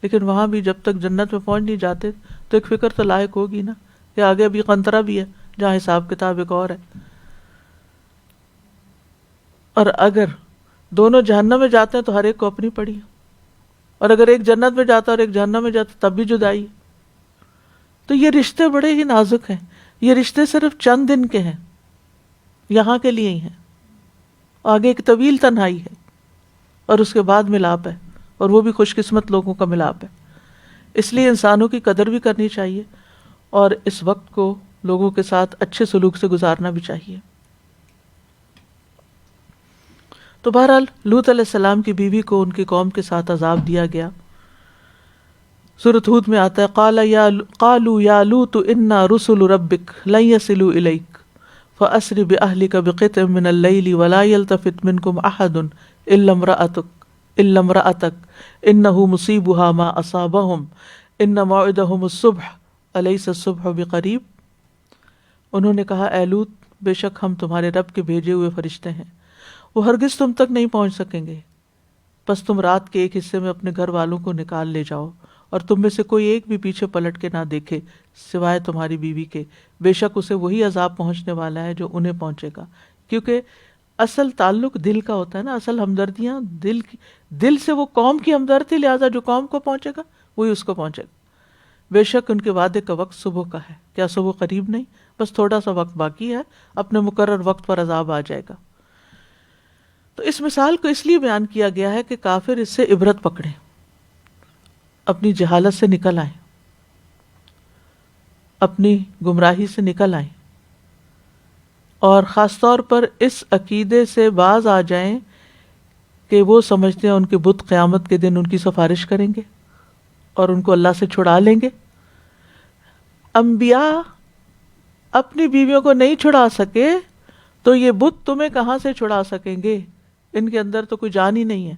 لیکن وہاں بھی جب تک جنت میں پہنچ نہیں جاتے تو ایک فکر تو لاحق ہوگی نا کہ آگے ابھی قنطرہ بھی ہے جہاں حساب کتاب ایک اور ہے. اور اگر دونوں جہنم میں جاتے ہیں تو ہر ایک کو اپنی پڑی، اور اگر ایک جنت میں جاتا اور ایک جہنم میں جاتا تب بھی جدائی. تو یہ رشتے بڑے ہی نازک ہیں. یہ رشتے صرف چند دن کے ہیں، یہاں کے لیے ہی ہیں. آگے ایک طویل تنہائی ہے اور اس کے بعد ملاپ ہے، اور وہ بھی خوش قسمت لوگوں کا ملاپ ہے. اس لیے انسانوں کی قدر بھی کرنی چاہیے اور اس وقت کو لوگوں کے ساتھ اچھے سلوک سے گزارنا بھی چاہیے. تو بہرحال لوط علیہ السلام کی بیوی کو ان کی قوم کے ساتھ عذاب دیا گیا. سورۃ ہود میں آتا ہے قالوا یا لوط انا رسل ربک لن يصلوا الیک فاسر باہلک بقطع من اللیل ولا یلتفت منکم احد الا امرأتک انہ مصیبها ما اصابہم ان موعدہم الصبح الیس الصبح بقریب. انہوں نے کہا اے لوط، بے شک ہم تمہارے رب کے بھیجے ہوئے فرشتے ہیں، وہ ہرگز تم تک نہیں پہنچ سکیں گے. بس تم رات کے ایک حصے میں اپنے گھر والوں کو نکال لے جاؤ اور تم میں سے کوئی ایک بھی پیچھے پلٹ کے نہ دیکھے سوائے تمہاری بیوی کے. بے شک اسے وہی عذاب پہنچنے والا ہے جو انہیں پہنچے گا. کیونکہ اصل تعلق دل کا ہوتا ہے نا، اصل ہمدردیاں دل سے وہ قوم کی ہمدردی، لہٰذا جو قوم کو پہنچے گا وہی اس کو پہنچے گا. بے شک ان کے وعدے کا وقت صبح کا ہے. کیا صبح قریب نہیں؟ بس تھوڑا سا وقت باقی ہے، اپنے مقرر وقت پر عذاب آ جائے گا. تو اس مثال کو اس لیے بیان کیا گیا ہے کہ کافر اس سے عبرت پکڑیں، اپنی جہالت سے نکل آئیں، اپنی گمراہی سے نکل آئیں، اور خاص طور پر اس عقیدے سے باز آ جائیں کہ وہ سمجھتے ہیں ان کے بت قیامت کے دن ان کی سفارش کریں گے اور ان کو اللہ سے چھڑا لیں گے. انبیاء اپنی بیویوں کو نہیں چھڑا سکے تو یہ بت تمہیں کہاں سے چھڑا سکیں گے؟ ان کے اندر تو کوئی جان ہی نہیں ہے،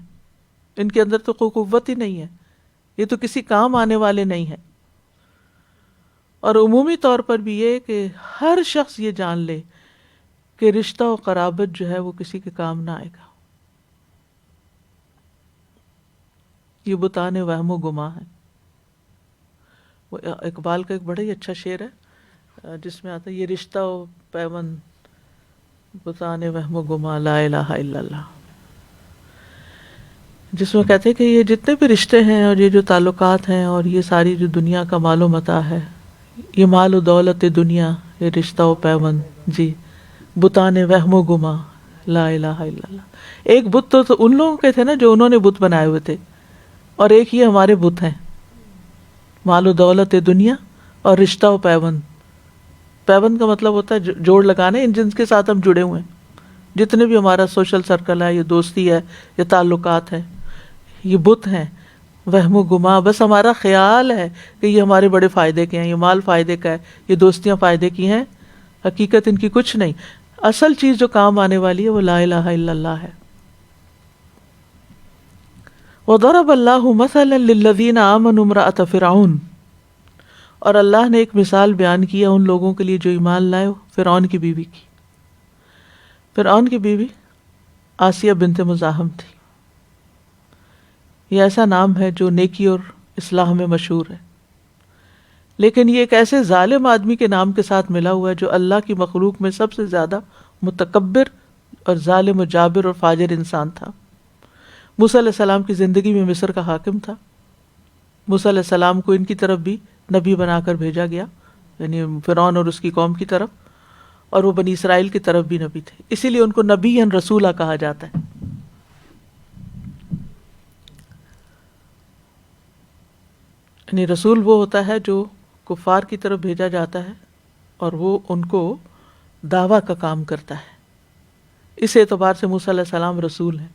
ان کے اندر تو کوئی قوت ہی نہیں ہے، یہ تو کسی کام آنے والے نہیں ہیں. اور عمومی طور پر بھی یہ کہ ہر شخص یہ جان لے کہ رشتہ و قرابت جو ہے وہ کسی کے کام نہ آئے گا. یہ بتانے وہم و گماں ہے. وہ اقبال کا ایک بڑا ہی اچھا شعر ہے جس میں آتا ہے یہ رشتہ و پیوند بتانے وہم و گماں لا الہ الا اللہ، جس میں کہتے ہیں کہ یہ جتنے بھی رشتے ہیں اور یہ جو تعلقات ہیں اور یہ ساری جو دنیا کا مال و متاع ہے، یہ مال و دولت دنیا، یہ رشتہ و پیوند جی بتانے وہم و گماں لا الہ الا اللہ. ایک بت تو ان لوگوں کے تھے نا جو انہوں نے بت بنائے ہوئے تھے، اور ایک یہ ہمارے بت ہیں، مال و دولت دنیا اور رشتہ و پیوند. پیوند کا مطلب ہوتا ہے جوڑ لگانے، ان جن کے ساتھ ہم جڑے ہوئے ہیں، جتنے بھی ہمارا سوشل سرکل ہے، یہ دوستی ہے، یہ تعلقات ہیں، یہ بت ہیں. وہم و گماں بس ہمارا خیال ہے کہ یہ ہمارے بڑے فائدے کے ہیں، یہ مال فائدے کا ہے، یہ دوستیاں فائدے کی ہیں، حقیقت ان کی کچھ نہیں. اصل چیز جو کام آنے والی ہے وہ لا الہ الا اللہ ہے. وَضَرَبَ اللَّهُ مَثَلًا لِلَّذِينَ آمَنُوا امْرَأَتَ فِرْعَوْنَ، اور اللہ نے ایک مثال بیان کیا ان لوگوں کے لیے جو ایمان لائے فرعون کی بیوی کی. فرعون کی بیوی آسیہ بنت مزاحم تھی. یہ ایسا نام ہے جو نیکی اور اصلاح میں مشہور ہے، لیکن یہ ایک ایسے ظالم آدمی کے نام کے ساتھ ملا ہوا ہے جو اللہ کی مخلوق میں سب سے زیادہ متکبر اور ظالم و جابر اور فاجر انسان تھا. موسیٰ علیہ السلام کی زندگی میں مصر کا حاکم تھا. موسیٰ علیہ السلام کو ان کی طرف بھی نبی بنا کر بھیجا گیا، یعنی فرعون اور اس کی قوم کی طرف، اور وہ بنی اسرائیل کی طرف بھی نبی تھے، اسی لیے ان کو نبی رسولہ کہا جاتا ہے. یعنی رسول وہ ہوتا ہے جو کفار کی طرف بھیجا جاتا ہے اور وہ ان کو دعویٰ کا کام کرتا ہے. اس اعتبار سے موسیٰ علیہ السلام رسول ہیں.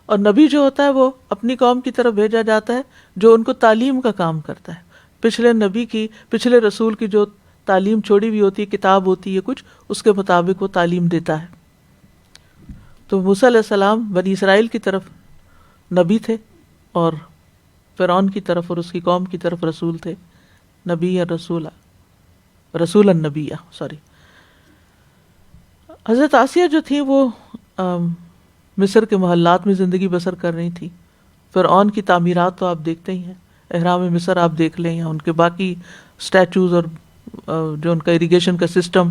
اور نبی جو ہوتا ہے وہ اپنی قوم کی طرف بھیجا جاتا ہے جو ان کو تعلیم کا کام کرتا ہے. پچھلے رسول کی جو تعلیم چھوڑی ہوئی ہوتی ہے، کتاب ہوتی ہے کچھ، اس کے مطابق وہ تعلیم دیتا ہے. تو موسیٰ علیہ السلام بنی اسرائیل کی طرف نبی تھے اور فرعون کی طرف اور اس کی قوم کی طرف رسول تھے. نبی یا رسول النبی سوری. حضرت آسیہ جو تھی وہ مصر کے محلات میں زندگی بسر کر رہی تھی. فرعون کی تعمیرات تو آپ دیکھتے ہی ہیں، احرام مصر آپ دیکھ لیں یا ان کے باقی سٹیچوز اور جو ان کا اریگیشن کا سسٹم.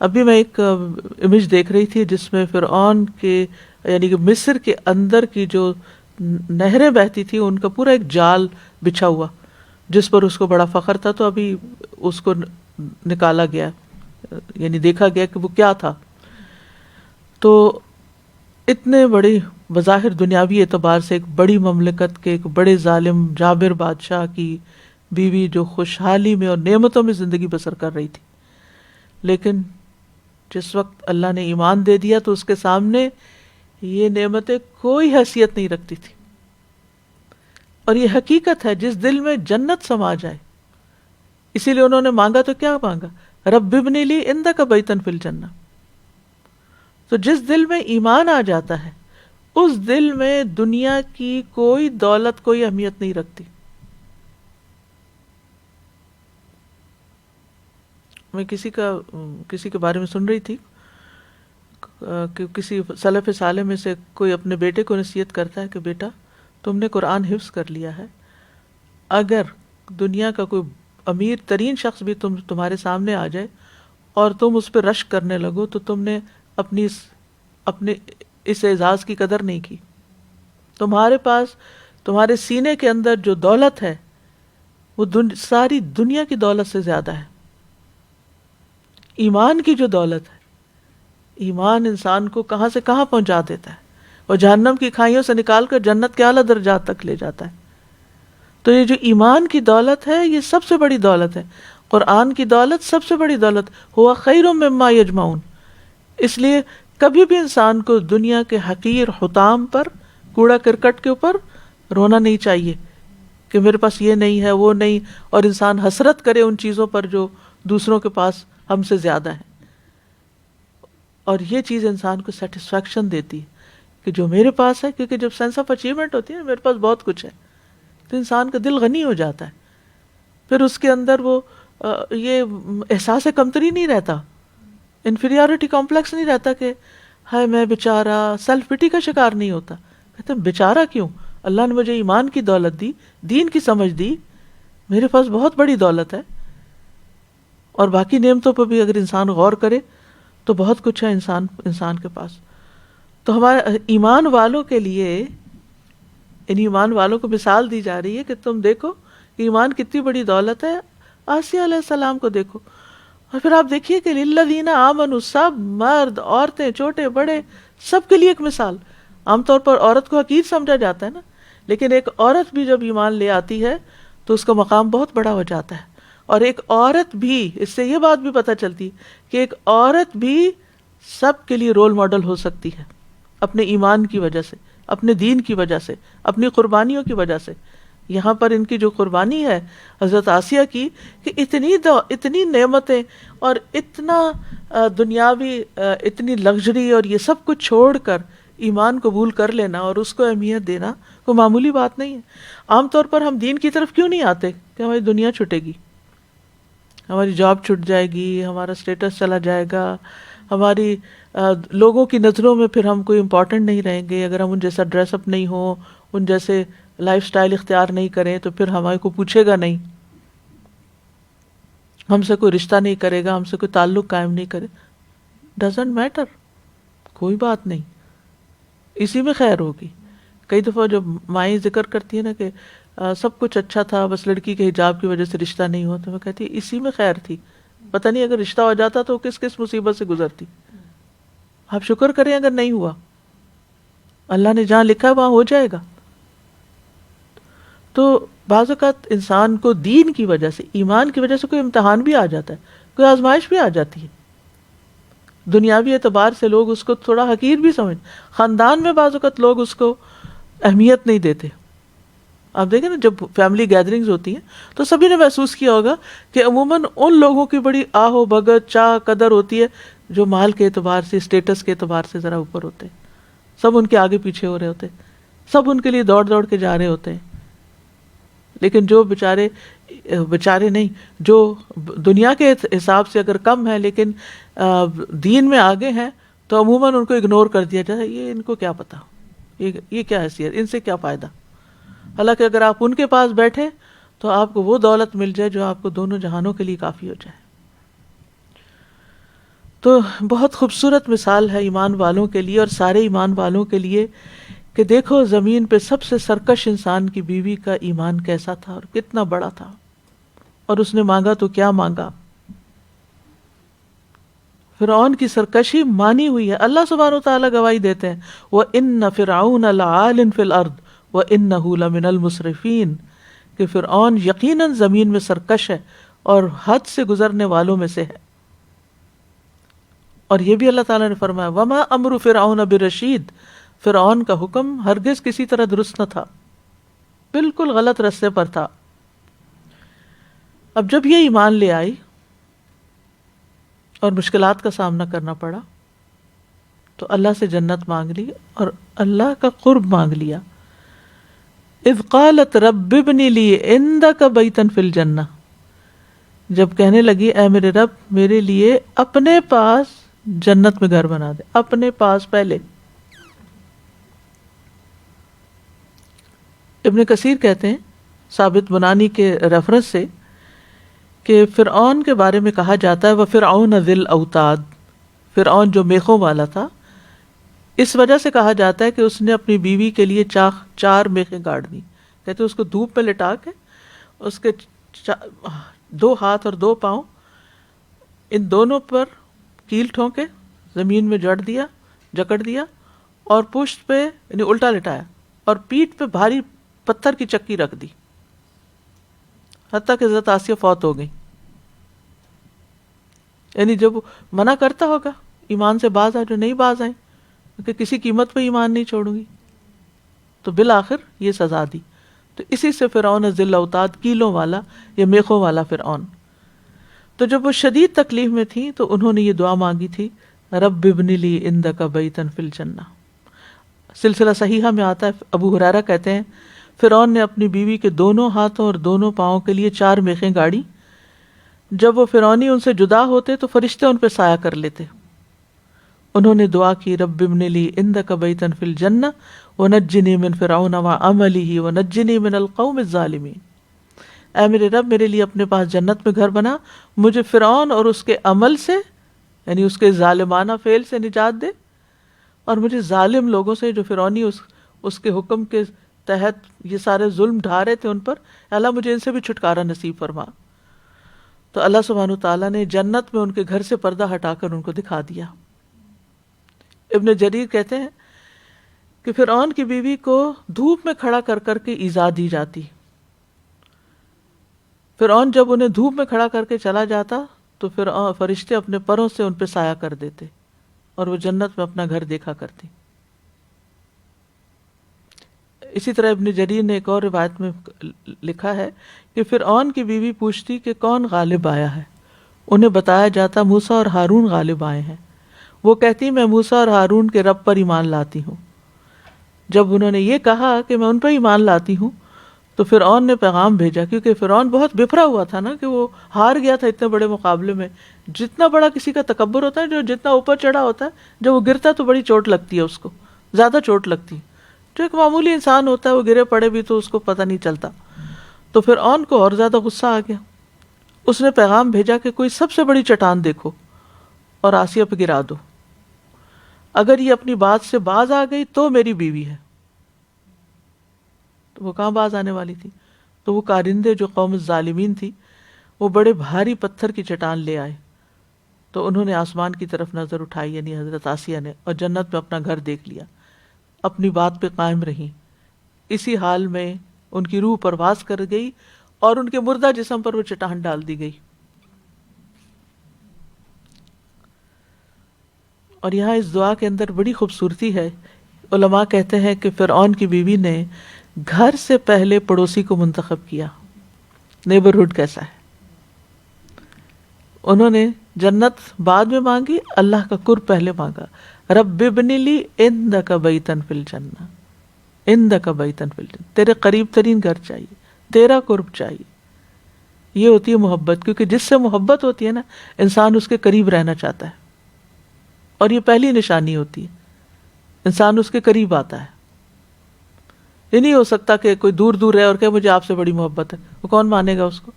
ابھی میں ایک امیج دیکھ رہی تھی جس میں فرعون کے یعنی کہ مصر کے اندر کی جو نہریں بہتی تھی ان کا پورا ایک جال بچھا ہوا جس پر اس کو بڑا فخر تھا. تو ابھی اس کو نکالا گیا، یعنی دیکھا گیا کہ وہ کیا تھا. تو اتنے بڑی بظاہر دنیاوی اعتبار سے ایک بڑی مملکت کے ایک بڑے ظالم جابر بادشاہ کی بیوی جو خوشحالی میں اور نعمتوں میں زندگی بسر کر رہی تھی، لیکن جس وقت اللہ نے ایمان دے دیا تو اس کے سامنے یہ نعمتیں کوئی حیثیت نہیں رکھتی تھی. اور یہ حقیقت ہے، جس دل میں جنت سما جائے، اسی لیے انہوں نے مانگا تو کیا مانگا، رب ابن لی عندک بیتا فی الجنہ. تو جس دل میں ایمان آ جاتا ہے اس دل میں دنیا کی کوئی دولت کوئی اہمیت نہیں رکھتی. میں کسی کے بارے میں سن رہی تھی کہ کسی سلف صالح میں سے کوئی اپنے بیٹے کو نصیحت کرتا ہے کہ بیٹا تم نے قرآن حفظ کر لیا ہے، اگر دنیا کا کوئی امیر ترین شخص بھی تمہارے سامنے آ جائے اور تم اس پہ رشک کرنے لگو تو تم نے اپنے اس اعزاز کی قدر نہیں کی. تمہارے پاس تمہارے سینے کے اندر جو دولت ہے وہ ساری دنیا کی دولت سے زیادہ ہے. ایمان کی جو دولت ہے، ایمان انسان کو کہاں سے کہاں پہنچا دیتا ہے اور جہنم کی کھائیوں سے نکال کر جنت کے اعلیٰ درجات تک لے جاتا ہے. تو یہ جو ایمان کی دولت ہے یہ سب سے بڑی دولت ہے. قرآن کی دولت سب سے بڑی دولت، ہوا خیر مما یجمعون. اس لیے کبھی بھی انسان کو دنیا کے حقیر حطام پر کوڑا کرکٹ کے اوپر رونا نہیں چاہیے کہ میرے پاس یہ نہیں ہے وہ نہیں، اور انسان حسرت کرے ان چیزوں پر جو دوسروں کے پاس ہم سے زیادہ ہیں. اور یہ چیز انسان کو سیٹسفیکشن دیتی ہے کہ جو میرے پاس ہے، کیونکہ جب سینس آف اچیومنٹ ہوتی ہے میرے پاس بہت کچھ ہے تو انسان کا دل غنی ہو جاتا ہے. پھر اس کے اندر وہ یہ احساس کمتری نہیں رہتا، انفیریورٹی کمپلیکس نہیں رہتا کہ ہائے میں بیچارہ، سیلف پٹی کا شکار نہیں ہوتا. کہتے ہیں بیچارہ کیوں، اللہ نے مجھے ایمان کی دولت دی، دین کی سمجھ دی، میرے پاس بہت بڑی دولت ہے. اور باقی نعمتوں پہ بھی اگر انسان غور کرے تو بہت کچھ ہے انسان کے پاس. تو ہمارے ایمان والوں کے لیے، ان ایمان والوں کو مثال دی جا رہی ہے کہ تم دیکھو ایمان کتنی بڑی دولت ہے. آسیہ علیہ السلام کو دیکھو، اور پھر آپ دیکھیے کہ للذین آمنوا، سب مرد عورتیں چھوٹے بڑے سب کے لیے ایک مثال. عام طور پر عورت کو حقیر سمجھا جاتا ہے نا، لیکن ایک عورت بھی جب ایمان لے آتی ہے تو اس کا مقام بہت بڑا ہو جاتا ہے. اور ایک عورت بھی، اس سے یہ بات بھی پتہ چلتی ہے کہ ایک عورت بھی سب کے لیے رول ماڈل ہو سکتی ہے، اپنے ایمان کی وجہ سے، اپنے دین کی وجہ سے، اپنی قربانیوں کی وجہ سے. یہاں پر ان کی جو قربانی ہے حضرت آسیہ کی، کہ اتنی نعمتیں اور اتنا دنیاوی اتنی لگژری اور یہ سب کچھ چھوڑ کر ایمان قبول کر لینا اور اس کو اہمیت دینا کوئی معمولی بات نہیں ہے. عام طور پر ہم دین کی طرف کیوں نہیں آتے کہ ہماری دنیا چھٹے گی، ہماری جاب چھٹ جائے گی، ہمارا اسٹیٹس چلا جائے گا، ہماری لوگوں کی نظروں میں پھر ہم کوئی امپورٹنٹ نہیں رہیں گے. اگر ہم ان جیسا ڈریس اپ نہیں ہوں، ان جیسے لائف سٹائل اختیار نہیں کریں تو پھر ہمارے کو پوچھے گا نہیں، ہم سے کوئی رشتہ نہیں کرے گا، ہم سے کوئی تعلق قائم نہیں کرے. ڈزنٹ میٹر، کوئی بات نہیں، اسی میں خیر ہوگی. کئی دفعہ جب مائیں ذکر کرتی ہیں نا کہ سب کچھ اچھا تھا بس لڑکی کے حجاب کی وجہ سے رشتہ نہیں ہوا، تو میں کہتی اسی میں خیر تھی. پتہ نہیں اگر رشتہ ہو جاتا تو کس کس مصیبت سے گزرتی. آپ شکر کریں اگر نہیں ہوا، اللہ نے جہاں لکھا ہے وہاں ہو جائے گا. تو بعض اوقات انسان کو دین کی وجہ سے، ایمان کی وجہ سے کوئی امتحان بھی آ جاتا ہے، کوئی آزمائش بھی آ جاتی ہے. دنیاوی اعتبار سے لوگ اس کو تھوڑا حقیر بھی سمجھ، خاندان میں بعض اوقات لوگ اس کو اہمیت نہیں دیتے. آپ دیکھیں نا جب فیملی گیدرنگز ہوتی ہیں تو سبھی نے محسوس کیا ہوگا کہ عموماً ان لوگوں کی بڑی آہ و بھگت چاہ قدر ہوتی ہے جو مال کے اعتبار سے، اسٹیٹس کے اعتبار سے ذرا اوپر ہوتے ہیں. سب ان کے آگے پیچھے ہو رہے ہوتے ہیں، سب ان کے لیے دوڑ دوڑ کے جا رہے ہوتے ہیں. لیکن جو بیچارے نہیں، جو دنیا کے حساب سے اگر کم ہے لیکن دین میں آگے ہیں، تو عموماً ان کو اگنور کر دیا جاتا ہے. یہ ان کو کیا پتا، یہ کیا حیثیت، ان سے کیا فائدہ. حالانکہ اگر آپ ان کے پاس بیٹھے تو آپ کو وہ دولت مل جائے جو آپ کو دونوں جہانوں کے لیے کافی ہو جائے. تو بہت خوبصورت مثال ہے ایمان والوں کے لیے اور سارے ایمان والوں کے لیے کہ دیکھو زمین پہ سب سے سرکش انسان کی بیوی کا ایمان کیسا تھا اور کتنا بڑا تھا، اور اس نے مانگا تو کیا مانگا. فرعون کی سرکشی مانی ہوئی ہے. اللہ سبحانہ و تعالیٰ گواہی دیتے ہیں وَإِنَّ فِرْعَوْنَ لَعَالٍ فِي الْأَرْضِ وَإِنَّهُ لَمِنَ الْمُسْرِفِينَ، کہ فرعون یقیناً زمین میں سرکش ہے اور حد سے گزرنے والوں میں سے ہے. اور یہ بھی اللہ تعالیٰ نے فرمایا وَمَا أَمْرُ فِرْعَوْنَ بِرَشِيدٍ، فرعون کا حکم ہرگز کسی طرح درست نہ تھا، بالکل غلط راستے پر تھا. اب جب یہ ایمان لے آئی اور مشکلات کا سامنا کرنا پڑا تو اللہ سے جنت مانگ لی اور اللہ کا قرب مانگ لیا. اذ قالت رب ابن لی عندک بیتا فی الجنہ، جب کہنے لگی اے میرے رب میرے لیے اپنے پاس جنت میں گھر بنا دے، اپنے پاس پہلے. ابن کثیر کہتے ہیں ثابت بنانی کے ریفرنس سے کہ فرعون کے بارے میں کہا جاتا ہے وَفِرْعَوْنَ ذِی الْأَوْتَادِ، فرعون جو میخوں والا تھا، اس وجہ سے کہا جاتا ہے کہ اس نے اپنی بیوی کے لیے 4 میخیں گاڑ دی. کہتے اس کو دھوپ میں لٹا کے اس کے 2 ہاتھ اور 2 پاؤں، ان دونوں پر کیل ٹھونکے زمین میں جکڑ دیا اور پشت پہ یعنی الٹا لٹایا اور پیٹھ پہ بھاری پتھر کی چکی رکھ دی، حتیٰ کہ حضرت آسیہ فوت ہو گئی. یعنی جب منع کرتا ہوگا ایمان سے باز آ، جو نہیں باز آئیں کہ کسی قیمت پہ ایمان نہیں چھوڑوں گی. تو بالآخر یہ سزا دی. تو اسی سے فرعون ذل اوتاد، کیلوں والا یا میخوں والا فرعون. تو جب وہ شدید تکلیف میں تھی تو انہوں نے یہ دعا مانگی تھی، رب ابن لی عندک بیتا فی الجنہ. سلسلہ صحیحہ میں آتا ہے، ابو ہریرہ کہتے ہیں فرعون نے اپنی بیوی کے دونوں ہاتھوں اور دونوں پاؤں کے لیے 4 میخیں گاڑی. جب وہ فرعونی ان سے جدا ہوتے تو فرشتے ان پہ سایہ کر لیتے. انہوں نے دعا کی، رب ابن لی عندک بیتا فی الجنہ ونجنی من فرعون وعملہ ونجنی من القوم الظالمین. اے میرے رب، میرے لیے اپنے پاس جنت میں گھر بنا، مجھے فرعون اور اس کے عمل سے یعنی اس کے ظالمانہ فعل سے نجات دے، اور مجھے ظالم لوگوں سے جو فرعونی اس کے حکم کے تحت یہ سارے ظلم ڈھا رہے تھے ان پر، اللہ مجھے ان سے بھی چھٹکارا نصیب فرما. تو اللہ سبحانہ تعالیٰ نے جنت میں ان کے گھر سے پردہ ہٹا کر ان کو دکھا دیا. ابن جریر کہتے ہیں کہ فرعون کی بیوی کو دھوپ میں کھڑا کر کر کے ایذا دی جاتی. فرعون جب انہیں دھوپ میں کھڑا کر کے چلا جاتا تو پھر فرشتے اپنے پروں سے ان پہ سایہ کر دیتے اور وہ جنت میں اپنا گھر دیکھا کرتی. اسی طرح ابن جریر نے ایک اور روایت میں لکھا ہے کہ فرعون کی بیوی پوچھتی کہ کون غالب آیا ہے. انہیں بتایا جاتا موسیٰ اور ہارون غالب آئے ہیں. وہ کہتی میں موسیٰ اور ہارون کے رب پر ایمان لاتی ہوں. جب انہوں نے یہ کہا کہ میں ان پہ ایمان لاتی ہوں تو فرعون نے پیغام بھیجا، کیونکہ فرعون بہت بفرا ہوا تھا نا، کہ وہ ہار گیا تھا اتنے بڑے مقابلے میں. جتنا بڑا کسی کا تکبر ہوتا ہے، جو جتنا اوپر چڑھا ہوتا ہے، جب وہ گرتا ہے تو بڑی چوٹ لگتی ہے، اس کو زیادہ چوٹ لگتی ہے. جو ایک معمولی انسان ہوتا ہے وہ گرے پڑے بھی تو اس کو پتہ نہیں چلتا. تو فرعون کو اور زیادہ غصہ آ گیا. اس نے پیغام بھیجا کہ کوئی سب سے بڑی چٹان دیکھو اور آسیہ پہ گرا دو. اگر یہ اپنی بات سے باز آ گئی تو میری بیوی ہے. تو وہ کہاں باز آنے والی تھی؟ تو وہ کارندے جو قوم الظالمین تھی وہ بڑے بھاری پتھر کی چٹان لے آئے. تو انہوں نے آسمان کی طرف نظر اٹھائی، یعنی حضرت آسیہ نے، اور جنت میں اپنا گھر دیکھ لیا. اپنی بات پہ قائم رہیں. اسی حال میں ان کی روح پرواز کر گئی اور ان کے مردہ جسم پر وہ چٹان ڈال دی گئی. اور یہاں اس دعا کے اندر بڑی خوبصورتی ہے. علماء کہتے ہیں کہ فرعون کی بیوی نے گھر سے پہلے پڑوسی کو منتخب کیا. نیبرہڈ کیسا ہے؟ انہوں نے جنت بعد میں مانگی، اللہ کا قرب پہلے مانگا. رب ابن لی عندک بیتا فی الجنہ، عندک بیتا فی الجنہ، تیرے قریب ترین گھر چاہیے، تیرا قرب چاہیے. یہ ہوتی ہے محبت، کیونکہ جس سے محبت ہوتی ہے نا، انسان اس کے قریب رہنا چاہتا ہے. اور یہ پہلی نشانی ہوتی ہے، انسان اس کے قریب آتا ہے. یہ نہیں ہو سکتا کہ کوئی دور دور رہے اور کہ مجھے آپ سے بڑی محبت ہے. وہ کون مانے گا اس کو؟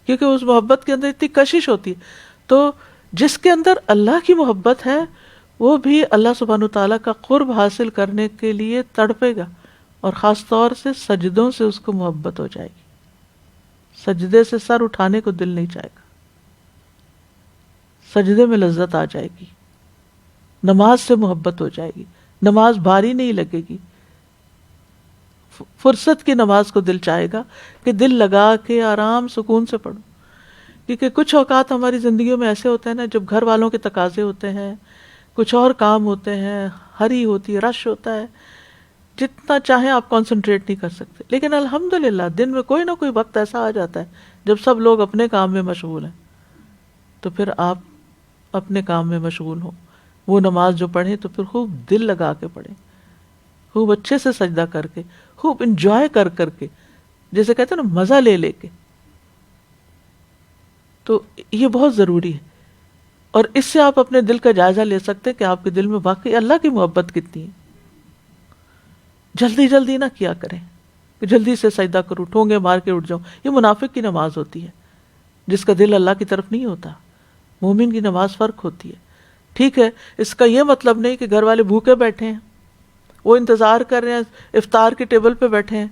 کیونکہ اس محبت کے اندر اتنی کشش ہوتی ہے. تو جس کے اندر اللہ کی محبت ہے وہ بھی اللہ سبحانہ تعالیٰ کا قرب حاصل کرنے کے لیے تڑپے گا، اور خاص طور سے سجدوں سے اس کو محبت ہو جائے گی. سجدے سے سر اٹھانے کو دل نہیں چاہے گا، سجدے میں لذت آ جائے گی. نماز سے محبت ہو جائے گی، نماز بھاری نہیں لگے گی. فرصت کی نماز کو دل چاہے گا کہ دل لگا کے آرام سکون سے پڑھو. کیونکہ کچھ اوقات ہماری زندگیوں میں ایسے ہوتے ہیں نا، جب گھر والوں کے تقاضے ہوتے ہیں، کچھ اور کام ہوتے ہیں، ہری ہوتی ہے، رش ہوتا ہے، جتنا چاہیں آپ کنسنٹریٹ نہیں کر سکتے. لیکن الحمدللہ دن میں کوئی نہ کوئی وقت ایسا آ جاتا ہے جب سب لوگ اپنے کام میں مشغول ہیں، تو پھر آپ اپنے کام میں مشغول ہوں. وہ نماز جو پڑھیں تو پھر خوب دل لگا کے پڑھیں، خوب اچھے سے سجدہ کر کے، خوب انجوائے کر کر کے، جیسے کہتے ہیں نا مزہ لے لے کے. تو یہ بہت ضروری ہے. اور اس سے آپ اپنے دل کا جائزہ لے سکتے ہیں کہ آپ کے دل میں واقعی اللہ کی محبت کتنی ہے. جلدی جلدی نہ کیا کریں کہ جلدی سے سجدہ کروں، ٹھونگے مار کے اٹھ جاؤں. یہ منافق کی نماز ہوتی ہے جس کا دل اللہ کی طرف نہیں ہوتا. مومن کی نماز فرق ہوتی ہے. ٹھیک ہے، اس کا یہ مطلب نہیں کہ گھر والے بھوکے بیٹھے ہیں، وہ انتظار کر رہے ہیں، افطار کے ٹیبل پہ بیٹھے ہیں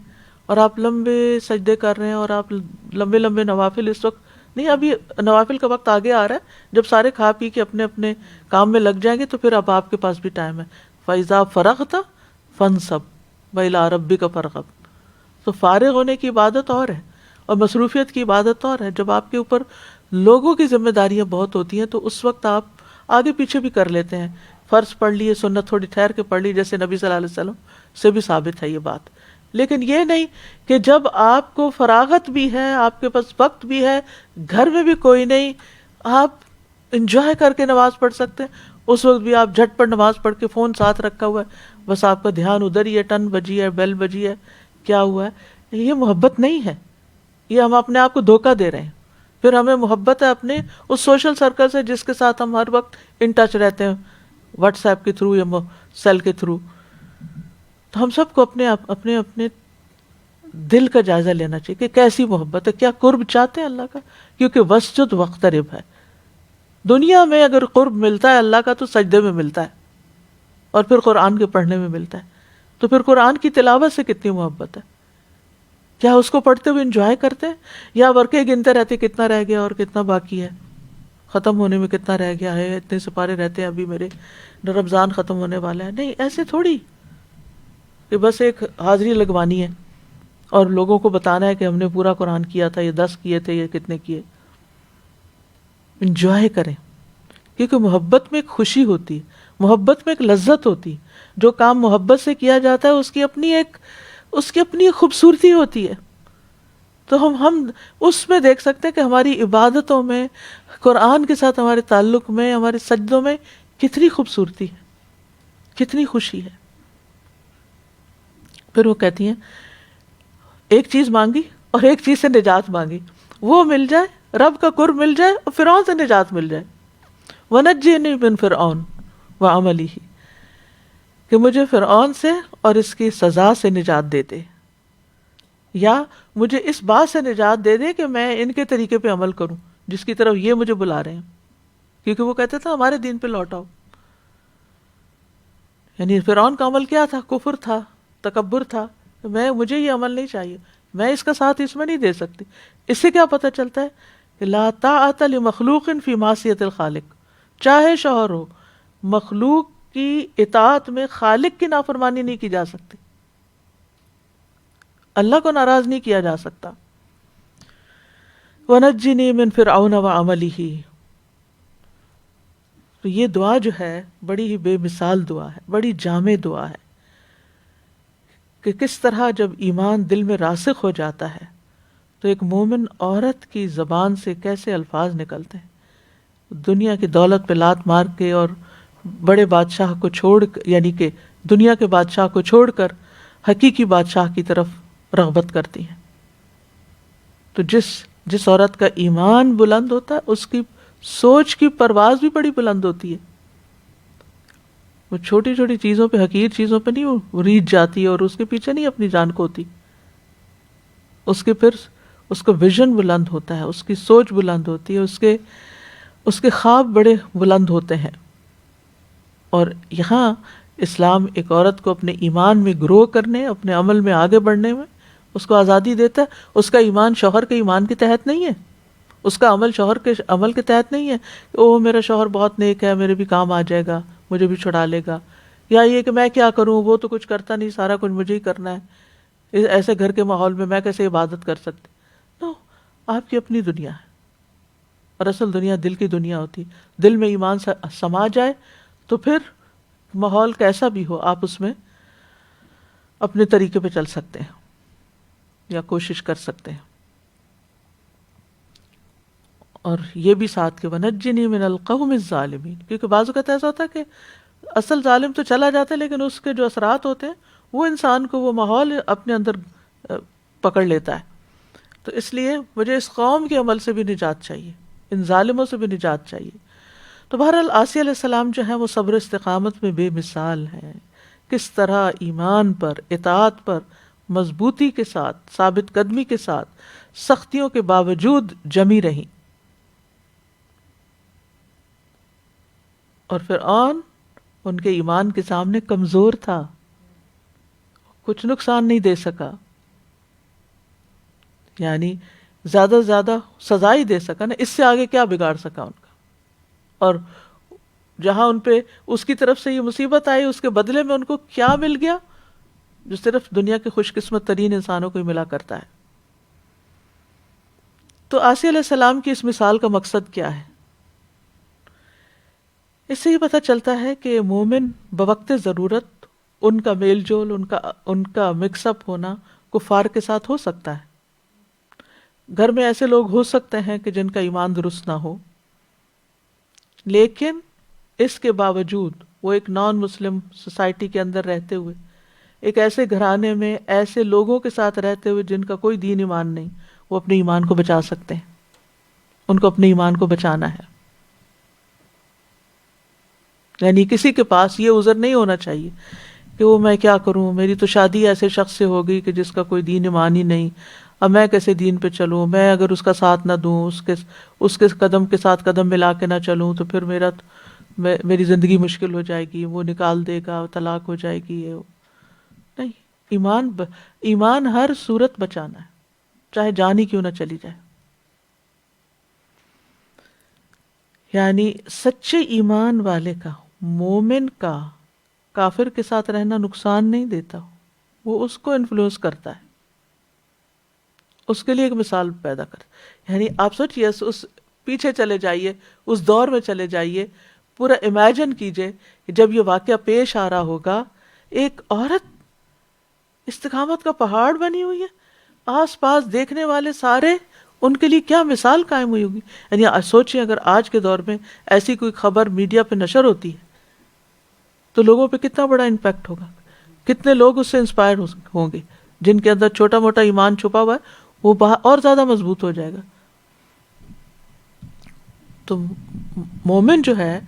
اور آپ لمبے سجدے کر رہے ہیں اور آپ لمبے لمبے نوافل. اس وقت نہیں، ابھی نوافل کا وقت آگے آ رہا ہے. جب سارے کھا پی کے اپنے اپنے کام میں لگ جائیں گے تو پھر اب آپ کے پاس بھی ٹائم ہے. فَإِذَا فَرَغْتَ فَانْصَبْ وَإِلَىٰ رَبِّكَ فَارْغَب. تو فارغ ہونے کی عبادت اور ہے اور مصروفیت کی عبادت اور ہے. جب آپ کے اوپر لوگوں کی ذمہ داریاں بہت ہوتی ہیں تو اس وقت آپ آگے پیچھے بھی کر لیتے ہیں. فرض پڑھ لیے، سنت تھوڑی ٹھہر کے پڑھ لی، جیسے نبی صلی اللہ علیہ وسلم سے بھی ثابت ہے یہ بات. لیکن یہ نہیں کہ جب آپ کو فراغت بھی ہے، آپ کے پاس وقت بھی ہے، گھر میں بھی کوئی نہیں، آپ انجوائے کر کے نماز پڑھ سکتے ہیں، اس وقت بھی آپ جھٹ پر نماز پڑھ کے فون ساتھ رکھا ہوا ہے، بس آپ کا دھیان ادھر ہی ہے، ٹن بجی ہے، بیل بجی ہے، کیا ہوا ہے. یہ محبت نہیں ہے، یہ ہم اپنے آپ کو دھوکہ دے رہے ہیں. پھر ہمیں محبت ہے اپنے اس سوشل سرکل سے جس کے ساتھ ہم ہر وقت ان ٹچ رہتے ہیں، واٹس ایپ کے تھرو یا سیل کے تھرو. تو ہم سب کو اپنے دل کا جائزہ لینا چاہیے کہ کیسی محبت ہے، کیا قرب چاہتے ہیں اللہ کا. کیونکہ وسجد واقترب ہے. دنیا میں اگر قرب ملتا ہے اللہ کا تو سجدے میں ملتا ہے، اور پھر قرآن کے پڑھنے میں ملتا ہے. تو پھر قرآن کی تلاوت سے کتنی محبت ہے. کیا اس کو پڑھتے ہوئے انجوائے کرتے ہیں، یا ورقے گنتے رہتے کتنا رہ گیا اور کتنا باقی ہے، ختم ہونے میں کتنا رہ گیا ہے، اتنے سپارے رہتے ہیں ابھی میرے، رمضان ختم ہونے والا ہے. نہیں، ایسے تھوڑی کہ بس ایک حاضری لگوانی ہے اور لوگوں کو بتانا ہے کہ ہم نے پورا قرآن کیا تھا، یہ 10 کیے تھے، یہ کتنے کیے. انجوائے کریں، کیونکہ محبت میں ایک خوشی ہوتی ہے، محبت میں ایک لذت ہوتی ہے. جو کام محبت سے کیا جاتا ہے اس کی اپنی ایک خوبصورتی ہوتی ہے. تو ہم اس میں دیکھ سکتے ہیں کہ ہماری عبادتوں میں، قرآن کے ساتھ ہمارے تعلق میں، ہمارے سجدوں میں کتنی خوبصورتی ہے، کتنی خوشی ہے. پھر وہ کہتی ہیں ایک چیز مانگی اور ایک چیز سے نجات مانگی، وہ مل جائے، رب کا قرب مل جائے اور فرعون سے نجات مل جائے. وَنَجِّنِي مِن فِرْعَوْنَ وَعَمَلِهِ، کہ مجھے فرعون سے اور اس کی سزا سے نجات دے دے، یا مجھے اس بات سے نجات دے دے کہ میں ان کے طریقے پہ عمل کروں جس کی طرف یہ مجھے بلا رہے ہیں. کیونکہ وہ کہتے تھے ہمارے دین پہ لوٹ آؤ. یعنی فرعون کا عمل کیا تھا؟ کفر تھا، تکبر تھا. مجھے یہ عمل نہیں چاہیے، میں اس کا ساتھ اس میں نہیں دے سکتی. اس سے کیا پتہ چلتا ہے کہ لا طاعۃ لمخلوق فی معصیۃ الخالق. چاہے شوہر ہو، مخلوق کی اطاعت میں خالق کی نافرمانی نہیں کی جا سکتی، اللہ کو ناراض نہیں کیا جا سکتا. وَنَجِّنِي مِن فِرْعَوْنَ وَعَمَلِهِ. تو یہ دعا جو ہے بڑی ہی بے مثال دعا ہے، بڑی جامع دعا ہے کہ کس طرح جب ایمان دل میں راسخ ہو جاتا ہے تو ایک مومن عورت کی زبان سے کیسے الفاظ نکلتے ہیں. دنیا کی دولت پہ لات مار کے اور بڑے بادشاہ کو چھوڑ، یعنی کہ دنیا کے بادشاہ کو چھوڑ کر حقیقی بادشاہ کی طرف رغبت کرتی ہیں. تو جس عورت کا ایمان بلند ہوتا ہے اس کی سوچ کی پرواز بھی بڑی بلند ہوتی ہے. وہ چھوٹی چھوٹی چیزوں پہ، حقیر چیزوں پہ نہیں وہ ریجھ جاتی ہے اور اس کے پیچھے نہیں اپنی جان کو ہوتی. اس کا ویژن بلند ہوتا ہے، اس کی سوچ بلند ہوتی ہے، اس کے خواب بڑے بلند ہوتے ہیں. اور یہاں اسلام ایک عورت کو اپنے ایمان میں گرو کرنے، اپنے عمل میں آگے بڑھنے میں اس کو آزادی دیتا ہے. اس کا ایمان شوہر کے ایمان کے تحت نہیں ہے، اس کا عمل شوہر کے عمل کے تحت نہیں ہے. او میرا شوہر بہت نیک ہے، میرے بھی کام آ جائے گا، مجھے بھی چھڑا لے گا، یا یہ کہ میں کیا کروں، وہ تو کچھ کرتا نہیں، سارا کچھ مجھے ہی کرنا ہے، ایسے گھر کے ماحول میں کیسے عبادت کر سکتے. نو، آپ کی اپنی دنیا ہے، اور اصل دنیا دل کی دنیا ہوتی. دل میں ایمان سما جائے تو پھر ماحول کیسا بھی ہو آپ اس میں اپنے طریقے پہ چل سکتے ہیں یا کوشش کر سکتے ہیں. اور یہ بھی ساتھ کہ وَنَجِّنِي مِنَ الْقَوْمِ الظَّالِمِينَ، کیونکہ بعض اوقات ایسا ہوتا ہے کہ اصل ظالم تو چلا جاتا ہے لیکن اس کے جو اثرات ہوتے ہیں وہ انسان کو، وہ ماحول اپنے اندر پکڑ لیتا ہے. تو اس لیے مجھے اس قوم کے عمل سے بھی نجات چاہیے، ان ظالموں سے بھی نجات چاہیے. تو بہرحال آسیہ علیہ السلام جو ہے وہ صبر استقامت میں بے مثال ہیں. کس طرح ایمان پر، اطاعت پر مضبوطی کے ساتھ، ثابت قدمی کے ساتھ، سختیوں کے باوجود جمی رہیں. اور فرعون ان کے ایمان کے سامنے کمزور تھا، کچھ نقصان نہیں دے سکا، یعنی زیادہ سے زیادہ سزا ہی دے سکا نا، اس سے آگے کیا بگاڑ سکا ان کا. اور جہاں ان پہ اس کی طرف سے یہ مصیبت آئی، اس کے بدلے میں ان کو کیا مل گیا جو صرف دنیا کے خوش قسمت ترین انسانوں کو ہی ملا کرتا ہے. تو آسیہ علیہ السلام کی اس مثال کا مقصد کیا ہے؟ اس سے یہ پتہ چلتا ہے کہ مومن بوقت ضرورت ان کا میل جول، ان کا مکس اپ ہونا کفار کے ساتھ ہو سکتا ہے. گھر میں ایسے لوگ ہو سکتے ہیں کہ جن کا ایمان درست نہ ہو، لیکن اس کے باوجود وہ ایک نان مسلم سوسائٹی کے اندر رہتے ہوئے، ایک ایسے گھرانے میں ایسے لوگوں کے ساتھ رہتے ہوئے جن کا کوئی دین ایمان نہیں، وہ اپنے ایمان کو بچا سکتے ہیں. ان کو اپنے ایمان کو بچانا ہے. یعنی کسی کے پاس یہ عذر نہیں ہونا چاہیے کہ وہ میں کیا کروں، میری تو شادی ایسے شخص سے ہو گئی کہ جس کا کوئی دین ایمان ہی نہیں، اب میں کیسے دین پہ چلوں، میں اگر اس کا ساتھ نہ دوں، اس کے قدم کے ساتھ قدم ملا کے نہ چلوں تو پھر میری زندگی مشکل ہو جائے گی، وہ نکال دے گا، طلاق ہو جائے گی. نہیں، ایمان ہر صورت بچانا ہے، چاہے جان ہی کیوں نہ چلی جائے. یعنی سچے ایمان والے کا، مومن کا کافر کے ساتھ رہنا نقصان نہیں دیتا، وہ اس کو انفلوئنس کرتا ہے، اس کے لیے ایک مثال پیدا کرتا. یعنی آپ سوچئے، اس پیچھے چلے جائیے، اس دور میں چلے جائیے، پورا امیجن کیجئے کہ جب یہ واقعہ پیش آ رہا ہوگا، ایک عورت استقامت کا پہاڑ بنی ہوئی ہے، آس پاس دیکھنے والے سارے ان کے لیے کیا مثال قائم ہوئی ہوگی. یعنی سوچیں اگر آج کے دور میں ایسی کوئی خبر میڈیا پہ نشر ہوتی ہے تو لوگوں پہ کتنا بڑا امپیکٹ ہوگا، کتنے لوگ اس سے انسپائر ہوں گے. جن کے اندر چھوٹا موٹا ایمان چھپا ہوا ہے وہ اور زیادہ مضبوط ہو جائے گا. تو مومن جو ہے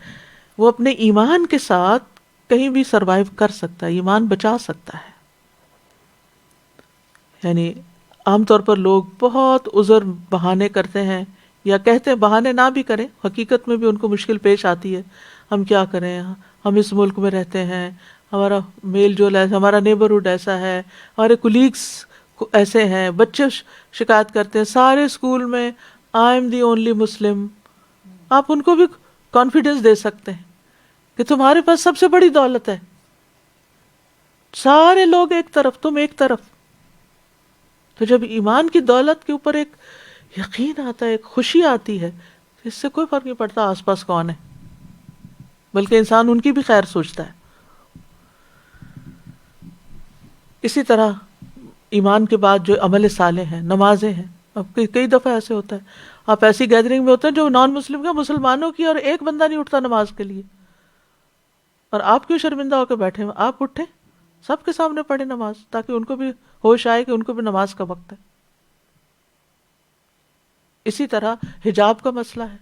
وہ اپنے ایمان کے ساتھ کہیں بھی سروائیو کر سکتا ہے، ایمان بچا سکتا ہے. یعنی عام طور پر لوگ بہت عذر بہانے کرتے ہیں، یا کہتے ہیں بہانے نہ بھی کریں، حقیقت میں بھی ان کو مشکل پیش آتی ہے. ہم کیا کریں، ہم اس ملک میں رہتے ہیں، ہمارا میل جول ایسا، ہمارا نیبرہڈ ایسا ہے، ہمارے کولیگس ایسے ہیں، بچے شکایت کرتے ہیں سارے اسکول میں I am the only Muslim. آپ ان کو بھی کانفیڈنس دے سکتے ہیں کہ تمہارے پاس سب سے بڑی دولت ہے، سارے لوگ ایک طرف، تم ایک طرف. تو جب ایمان کی دولت کے اوپر ایک یقین آتا ہے، ایک خوشی آتی ہے، اس سے کوئی فرق نہیں پڑتا آس پاس کون ہے، بلکہ انسان ان کی بھی خیر سوچتا ہے. اسی طرح ایمان کے بعد جو عمل صالح ہیں، نمازیں ہیں. اب کئی دفعہ ایسے ہوتا ہے، آپ ایسی گیدرنگ میں ہوتے ہیں جو نان مسلم کا، مسلمانوں کی، اور ایک بندہ نہیں اٹھتا نماز کے لیے، اور آپ کیوں شرمندہ ہو کے بیٹھے ہیں؟ آپ اٹھیں، سب کے سامنے پڑھیں نماز، تاکہ ان کو بھی ہوش آئے کہ ان کو بھی نماز کا وقت ہے. اسی طرح حجاب کا مسئلہ ہے.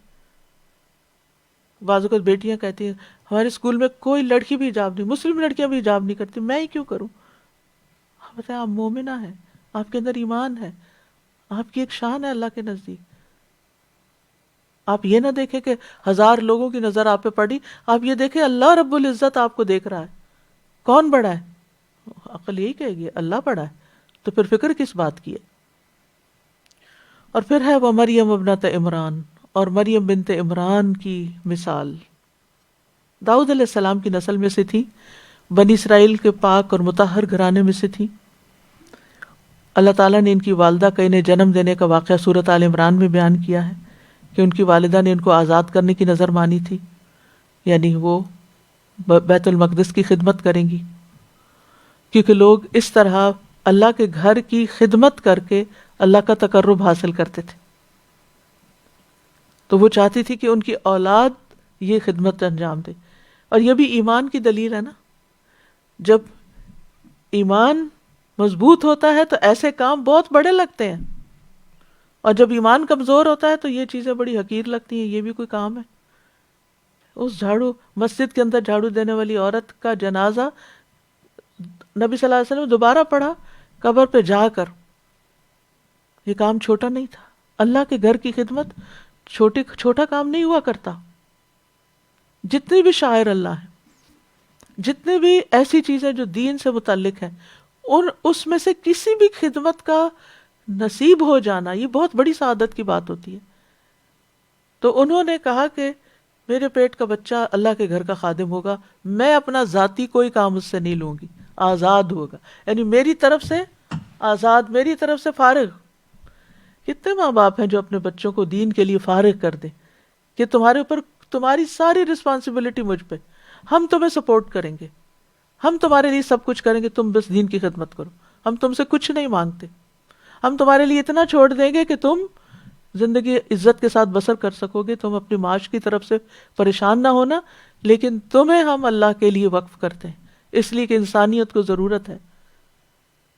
بعض اوقات بیٹیاں کہتی ہیں ہمارے اسکول میں کوئی لڑکی بھی حجاب نہیں، مسلم لڑکیاں بھی حجاب نہیں کرتی، میں ہی کیوں کروں؟ آپ بتائیں، آپ مومنہ ہیں، آپ کے اندر ایمان ہے، آپ کی ایک شان ہے اللہ کے نزدیک. آپ یہ نہ دیکھیں کہ 1000 لوگوں کی نظر آپ پہ پڑی، آپ یہ دیکھیں اللہ رب العزت آپ کو دیکھ رہا ہے. کون بڑا ہے؟ عقل یہی کہے گی اللہ بڑا ہے، تو پھر فکر کس بات کی ہے؟ اور پھر ہے وہ مریم ابنت عمران، اور مریم بنت عمران کی مثال. داؤد علیہ السلام کی نسل میں سے تھی، بنی اسرائیل کے پاک اور مطہر گھرانے میں سے تھی. اللہ تعالیٰ نے ان کی والدہ کا انہیں جنم دینے کا واقعہ سورۃ آل عمران میں بیان کیا ہے کہ ان کی والدہ نے ان کو آزاد کرنے کی نظر مانی تھی، یعنی وہ بیت المقدس کی خدمت کریں گی، کیونکہ لوگ اس طرح اللہ کے گھر کی خدمت کر کے اللہ کا تقرب حاصل کرتے تھے. تو وہ چاہتی تھی کہ ان کی اولاد یہ خدمت انجام دے. اور یہ بھی ایمان کی دلیل ہے نا، جب ایمان مضبوط ہوتا ہے تو ایسے کام بہت بڑے لگتے ہیں، اور جب ایمان کمزور ہوتا ہے تو یہ چیزیں بڑی حقیر لگتی ہیں. یہ بھی کوئی کام ہے؟ اس مسجد کے اندر جھاڑو دینے والی عورت کا جنازہ نبی صلی اللہ علیہ وسلم دوبارہ پڑھا قبر پہ جا کر. یہ کام چھوٹا نہیں تھا. اللہ کے گھر کی خدمت چھوٹا کام نہیں ہوا کرتا. جتنی بھی شاعر اللہ ہیں، جتنی بھی ایسی چیزیں جو دین سے متعلق ہیں، اس میں سے کسی بھی خدمت کا نصیب ہو جانا یہ بہت بڑی سعادت کی بات ہوتی ہے. تو انہوں نے کہا کہ میرے پیٹ کا بچہ اللہ کے گھر کا خادم ہوگا، میں اپنا ذاتی کوئی کام اس سے نہیں لوں گی، آزاد ہوگا، یعنی میری طرف سے آزاد، میری طرف سے فارغ. کتنے ماں باپ ہیں جو اپنے بچوں کو دین کے لیے فارغ کر دیں کہ تمہارے اوپر تمہاری ساری رسپانسبلٹی مجھ پہ، ہم تمہیں سپورٹ کریں گے، ہم تمہارے لیے سب کچھ کریں گے، تم بس دین کی خدمت کرو، ہم تم سے کچھ نہیں مانگتے، ہم تمہارے لیے اتنا چھوڑ دیں گے کہ تم زندگی عزت کے ساتھ بسر کر سکو گے، تم اپنی معاش کی طرف سے پریشان نہ ہونا، لیکن تمہیں ہم اللہ کے لیے وقف کرتے ہیں، اس لیے کہ انسانیت کو ضرورت ہے،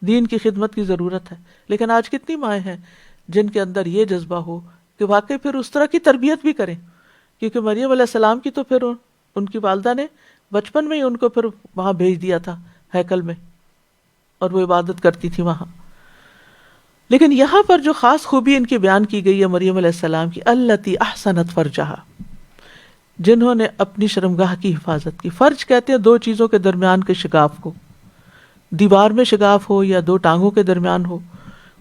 دین کی خدمت کی ضرورت ہے۔ لیکن آج کتنی مائیں ہیں جن کے اندر یہ جذبہ ہو کہ واقعی پھر اس طرح کی تربیت بھی کریں، کیونکہ مریم علیہ السلام کی تو پھر ان کی والدہ نے بچپن میں ہی ان کو پھر وہاں بھیج دیا تھا ہیکل میں، اور وہ عبادت کرتی تھی وہاں۔ لیکن یہاں پر جو خاص خوبی ان کی بیان کی گئی ہے مریم علیہ السلام کی، التی احسنت فرجہا، جنہوں نے اپنی شرمگاہ کی حفاظت کی۔ فرج کہتے ہیں دو چیزوں کے درمیان کے شگاف کو، دیوار میں شگاف ہو یا دو ٹانگوں کے درمیان ہو،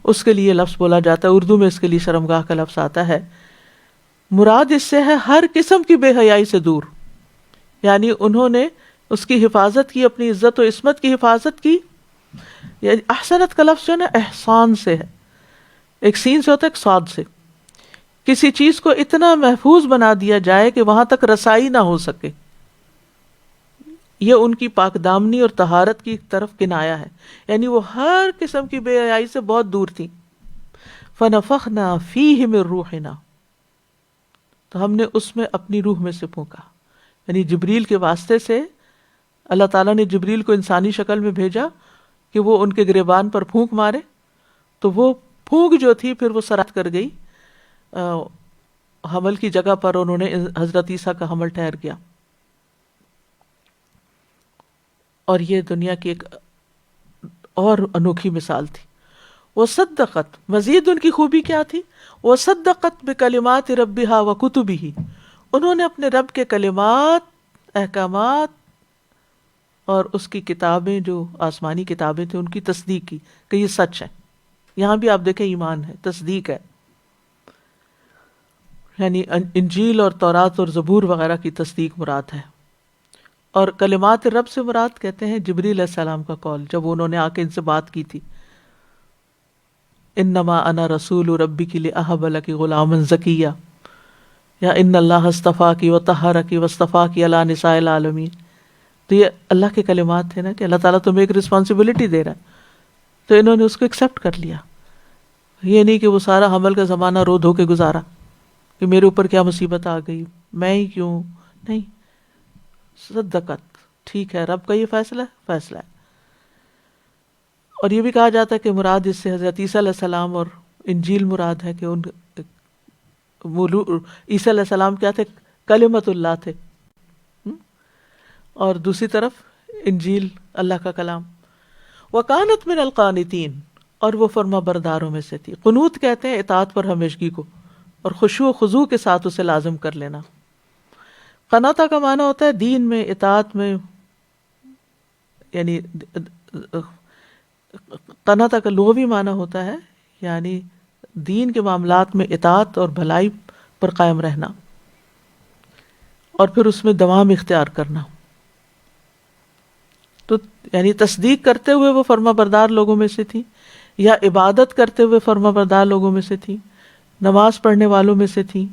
اس کے لیے لفظ بولا جاتا ہے، اردو میں اس کے لیے شرمگاہ کا لفظ آتا ہے۔ مراد اس سے ہے ہر قسم کی بے حیائی سے دور، یعنی انہوں نے اس کی حفاظت کی، اپنی عزت و عصمت کی حفاظت کی۔ یعنی احسنت کا لفظ جو ہے نا احسان سے ہے، ایک سین سے ہوتا ہے ایک صاد سے، کسی چیز کو اتنا محفوظ بنا دیا جائے کہ وہاں تک رسائی نہ ہو سکے، یہ ان کی پاک دامنی اور طہارت کی طرف کنایا ہے، یعنی وہ ہر قسم کی بے حیائی سے بہت دور تھی۔ فنفخنا فیہ من روحنا، تو ہم نے اس میں اپنی روح میں سے پھونکا، یعنی جبریل کے واسطے سے اللہ تعالیٰ نے جبریل کو انسانی شکل میں بھیجا کہ وہ ان کے گریبان پر پھونک مارے، تو وہ پھونک جو تھی پھر وہ سرات کر گئی حمل کی جگہ پر، انہوں نے حضرت عیسیٰ کا حمل ٹھہر گیا۔ اور یہ دنیا کی ایک اور انوکھی مثال تھی۔ وصدقت، مزید ان کی خوبی کیا تھی؟ وصدقت بکلمات ربہا وکتبہ، انہوں نے اپنے رب کے کلمات، احکامات اور اس کی کتابیں جو آسمانی کتابیں تھیں ان کی تصدیق کی کہ یہ سچ ہے۔ یہاں بھی آپ دیکھیں ایمان ہے، تصدیق ہے، یعنی انجیل اور تورات اور زبور وغیرہ کی تصدیق مراد ہے۔ اور کلمات رب سے مراد کہتے ہیں جبریل علیہ السلام کا قول، جب انہوں نے آ کے ان سے بات کی تھی، انما انا رسول ربک لاہب لک غلاما زکیا، یا ان اللہ اصطفاک وطہرک واصطفاک علی نساء العالمین۔ تو یہ اللہ کے کلمات تھے نا کہ اللہ تعالیٰ تمہیں ایک رسپانسبلٹی دے رہا ہے، تو انہوں نے اس کو ایکسیپٹ کر لیا۔ یہ نہیں کہ وہ سارا حمل کا زمانہ رو دھو کے گزارا کہ میرے اوپر کیا مصیبت آ گئی، میں ہی کیوں، نہیں، صدقت، ٹھیک ہے رب کا یہ فیصلہ ہے۔ اور یہ بھی کہا جاتا ہے کہ مراد اس سے حضرت عیسیٰ علیہ السلام اور انجیل مراد ہے کہ ان عیسیٰ علیہ السلام کیا تھے؟ کلمت اللہ تھے، اور دوسری طرف انجیل اللہ کا کلام۔ وکانت من القانتین، اور وہ فرما برداروں میں سے تھی۔ قنوت کہتے ہیں اطاعت پر ہمیشگی کو، اور خشوع و خضوع کے ساتھ اسے لازم کر لینا۔ قناتا کا معنی ہوتا ہے دین میں اطاعت میں، یعنی قناتا کا لغوی معنی ہوتا ہے یعنی دین کے معاملات میں اطاعت اور بھلائی پر قائم رہنا، اور پھر اس میں دوام اختیار کرنا۔ تو یعنی تصدیق کرتے ہوئے وہ فرما بردار لوگوں میں سے تھی، یا عبادت کرتے ہوئے فرما بردار لوگوں میں سے تھی، نماز پڑھنے والوں میں سے تھی۔